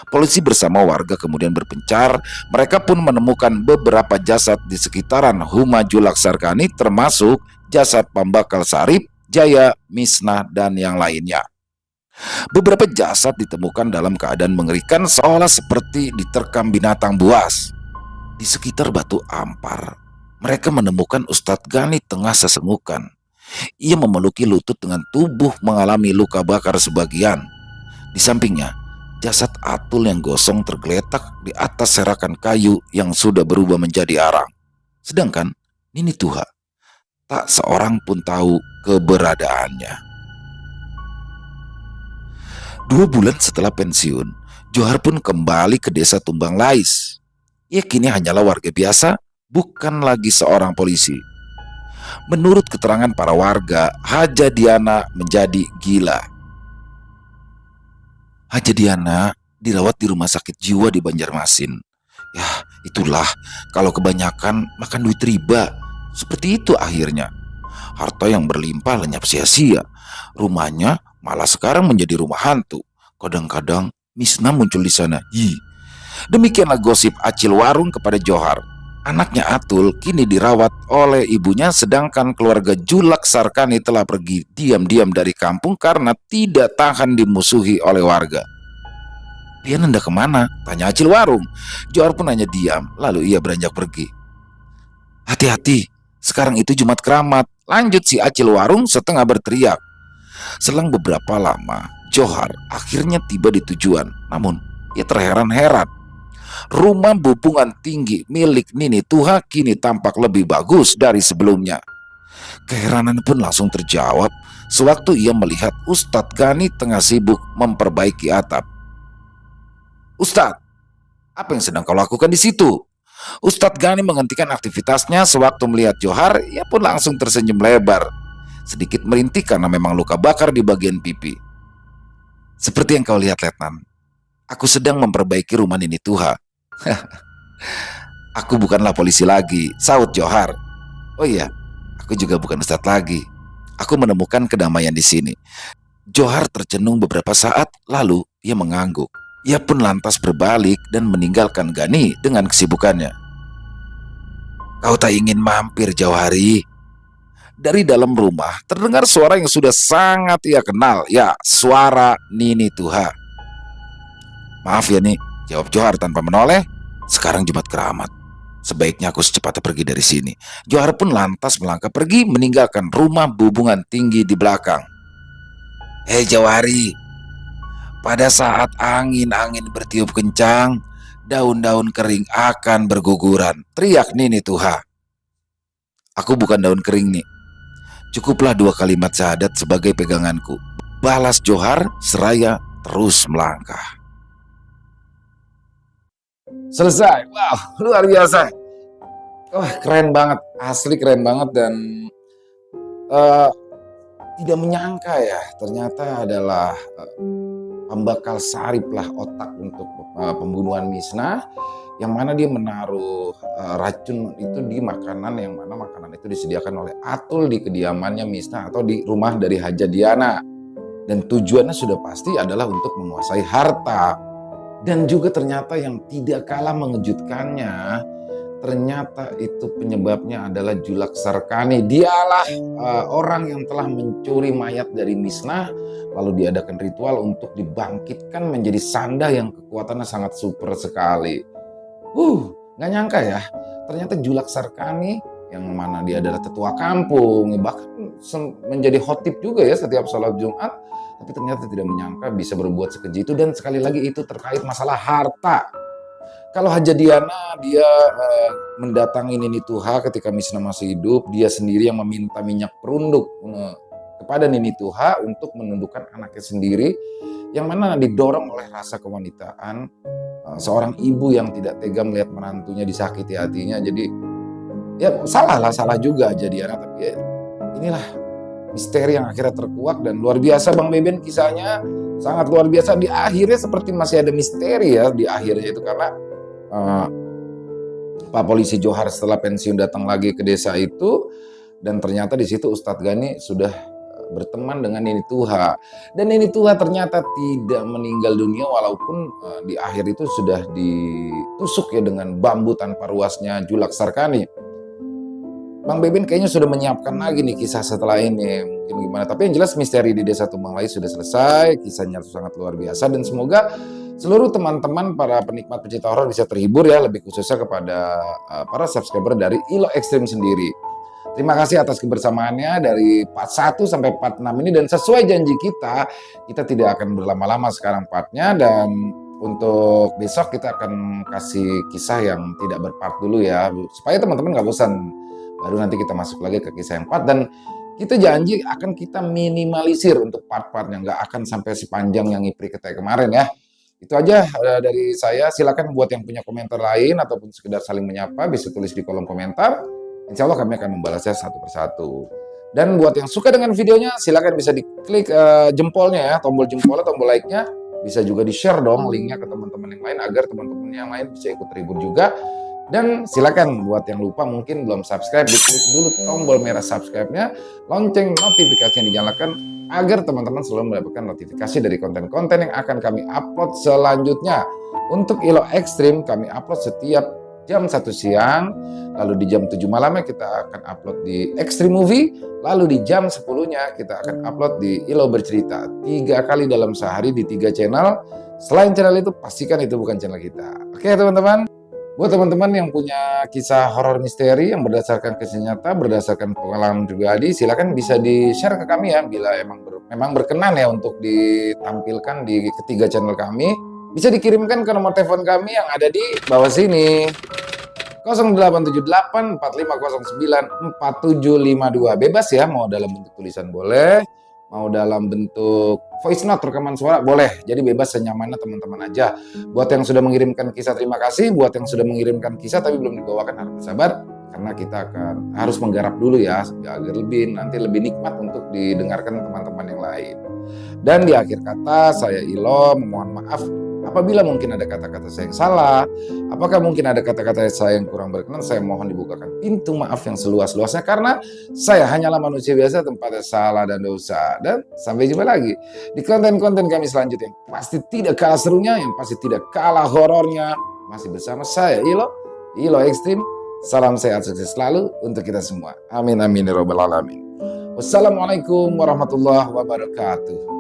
Polisi bersama warga kemudian berpencar. Mereka pun menemukan beberapa jasad di sekitaran Huma Julak Sarkani, termasuk jasad Pambakal Sarip, Jaya, Misnah, dan yang lainnya. Beberapa jasad ditemukan dalam keadaan mengerikan seolah seperti diterkam binatang buas. Di sekitar batu ampar, mereka menemukan Ustadz Gani tengah sesengukan. Ia memeluki lutut dengan tubuh mengalami luka bakar sebagian. Di sampingnya, jasad Atul yang gosong tergeletak di atas serakan kayu yang sudah berubah menjadi arang. Sedangkan Nini Tuha, tak seorang pun tahu keberadaannya. 2 bulan setelah pensiun, Johar pun kembali ke desa Tumbang Lais. Ia kini hanyalah warga biasa, bukan lagi seorang polisi. Menurut keterangan para warga, Haja Diana menjadi gila. Haja Diana dirawat di rumah sakit jiwa di Banjarmasin. Ya, itulah, kalau kebanyakan makan duit riba. Seperti itu akhirnya. Harta yang berlimpah lenyap sia-sia. Rumahnya malah sekarang menjadi rumah hantu. Kadang-kadang Misna muncul di sana. Demikianlah gosip Acil Warung kepada Johar. Anaknya Atul kini dirawat oleh ibunya, sedangkan keluarga Julak Sarkani telah pergi diam-diam dari kampung karena tidak tahan dimusuhi oleh warga. "Dia hendak kemana?" tanya Acil Warung. Johar pun hanya diam, lalu ia beranjak pergi. "Hati-hati, sekarang itu Jumat Keramat," lanjut si Acil Warung setengah berteriak. Selang beberapa lama, Johar akhirnya tiba di tujuan. Namun, ia terheran-heran. Rumah bubungan tinggi milik Nini Tuha kini tampak lebih bagus dari sebelumnya. Keheranan pun langsung terjawab sewaktu ia melihat Ustadz Gani tengah sibuk memperbaiki atap. "Ustadz, apa yang sedang kau lakukan di situ?" Ustadz Gani menghentikan aktivitasnya sewaktu melihat Johar. Ia pun langsung tersenyum lebar, sedikit merintih karena memang luka bakar di bagian pipi. "Seperti yang kau lihat, Letnan, aku sedang memperbaiki rumah Nini Tuha." "Aku bukanlah polisi lagi," saut Johar. "Oh iya, aku juga bukan ustadz lagi. Aku menemukan kedamaian di sini." Johar tercenung beberapa saat, lalu ia mengangguk. Ia pun lantas berbalik dan meninggalkan Gani dengan kesibukannya. "Kau tak ingin mampir jauh hari?" Dari dalam rumah terdengar suara yang sudah sangat ia kenal. Ya, suara Nini Tuha. "Maaf ya Nih," jawab Johar tanpa menoleh. "Sekarang Jumat Keramat. Sebaiknya aku secepatnya pergi dari sini." Johar pun lantas melangkah pergi meninggalkan rumah bubungan tinggi di belakang. "Hei Jawari, pada saat angin-angin bertiup kencang, daun-daun kering akan berguguran," teriak Nini Tuha. "Aku bukan daun kering Nih. Cukuplah 2 kalimat syahadat sebagai peganganku," balas Johar seraya terus melangkah. Selesai. Wow, luar biasa. Wah, keren banget. Asli keren banget dan eh, tidak menyangka ya, ternyata adalah Pambakal Sarip lah otak untuk pembunuhan Misnah. yang mana dia menaruh racun itu di makanan, yang mana makanan itu disediakan oleh Atul di kediamannya Misna atau di rumah dari Haja Diana. Dan tujuannya sudah pasti adalah untuk menguasai harta. Dan juga ternyata yang tidak kalah mengejutkannya, ternyata itu penyebabnya adalah Julak Sarkani. Dialah orang yang telah mencuri mayat dari Misna, lalu diadakan ritual untuk dibangkitkan menjadi sanda yang kekuatannya sangat super sekali. Nggak nyangka ya, ternyata Julak Sarkani yang mana dia adalah tetua kampung, bahkan menjadi khotib juga ya setiap sholat Jumat, tapi ternyata tidak menyangka bisa berbuat sekeji itu. Dan sekali lagi itu terkait masalah harta. Kalau Haja Diana dia mendatangi Nini Tuha ketika Misna masih hidup, dia sendiri yang meminta minyak perunduk kepada Nini Tuha untuk menundukkan anaknya sendiri, yang mana didorong oleh rasa kewanitaan seorang ibu yang tidak tega melihat menantunya disakiti hatinya. Jadi ya salah juga Haja Diana, tapi ya, inilah misteri yang akhirnya terkuak dan luar biasa Bang Beben, kisahnya sangat luar biasa. Di akhirnya seperti masih ada misteri ya di akhirnya itu, karena Pak Polisi Johar setelah pensiun datang lagi ke desa itu, dan ternyata di situ Ustadz Gani sudah berteman dengan Nini Tuha, dan Nini Tuha ternyata tidak meninggal dunia walaupun di akhir itu sudah ditusuk ya dengan bambu tanpa ruasnya Julak Sarkani. Bang Beben kayaknya sudah menyiapkan lagi nih kisah setelah ini, mungkin gimana. Tapi yang jelas misteri di Desa Tumbang Lai sudah selesai, kisahnya sangat luar biasa, dan semoga seluruh teman-teman para penikmat pecinta horor bisa terhibur ya, lebih khususnya kepada para subscriber dari Ilo Ekstrim sendiri. Terima kasih atas kebersamaannya dari part 1 sampai part 6 ini, dan sesuai janji kita tidak akan berlama-lama sekarang partnya, dan untuk besok kita akan kasih kisah yang tidak berpart dulu ya, supaya teman-teman nggak bosan. Baru nanti kita masuk lagi ke kisah yang part, dan kita janji akan kita minimalisir untuk part-partnya, nggak akan sampai sepanjang yang Ipri Ketai kemarin ya. Itu aja dari saya. Silakan buat yang punya komentar lain ataupun sekedar saling menyapa bisa tulis di kolom komentar. Insya Allah kami akan membalasnya satu persatu. Dan buat yang suka dengan videonya, silakan bisa diklik jempolnya ya, tombol jempolnya, tombol like-nya. Bisa juga di-share dong linknya ke teman-teman yang lain agar teman-teman yang lain bisa ikut terhibur juga. Dan silakan buat yang lupa mungkin belum subscribe, diklik dulu tombol merah subscribe-nya, lonceng notifikasinya dinyalakan agar teman-teman selalu mendapatkan notifikasi dari konten-konten yang akan kami upload selanjutnya. Untuk Ilo Ekstrim kami upload setiap jam 1 siang, lalu di jam 7 malamnya kita akan upload di Ekstrim Movie, lalu di jam 10-nya kita akan upload di Ilo Bercerita. 3 kali dalam sehari di 3 channel. Selain channel itu, pastikan itu bukan channel kita. Oke teman-teman. Buat teman-teman yang punya kisah horor misteri yang berdasarkan kisah nyata, berdasarkan pengalaman pribadi, silakan bisa di-share ke kami ya, bila memang berkenan ya untuk ditampilkan di ketiga channel kami. Bisa dikirimkan ke nomor telepon kami yang ada di bawah sini. 0878 4509 4752. Bebas ya, mau dalam bentuk tulisan boleh, mau dalam bentuk voice note rekaman suara boleh. Jadi bebas senyamannya teman-teman aja. Buat yang sudah mengirimkan kisah terima kasih, buat yang sudah mengirimkan kisah tapi belum dibawakan harap bersabar, karena kita akan harus menggarap dulu ya agar nanti lebih nikmat untuk didengarkan teman-teman yang lain. Dan di akhir kata saya Ilo memohon maaf apabila mungkin ada kata-kata saya yang salah, apakah mungkin ada kata-kata saya yang kurang berkenan, saya mohon dibukakan pintu maaf yang seluas-luasnya, karena saya hanyalah manusia biasa, tempatnya salah dan dosa. Dan sampai jumpa lagi di konten-konten kami selanjutnya, yang pasti tidak kalah serunya, yang pasti tidak kalah horornya, masih bersama saya Ilo Ekstrim. Salam sehat sukses selalu untuk kita semua. Amin amin ya rabbal alamin. Wassalamualaikum warahmatullahi wabarakatuh.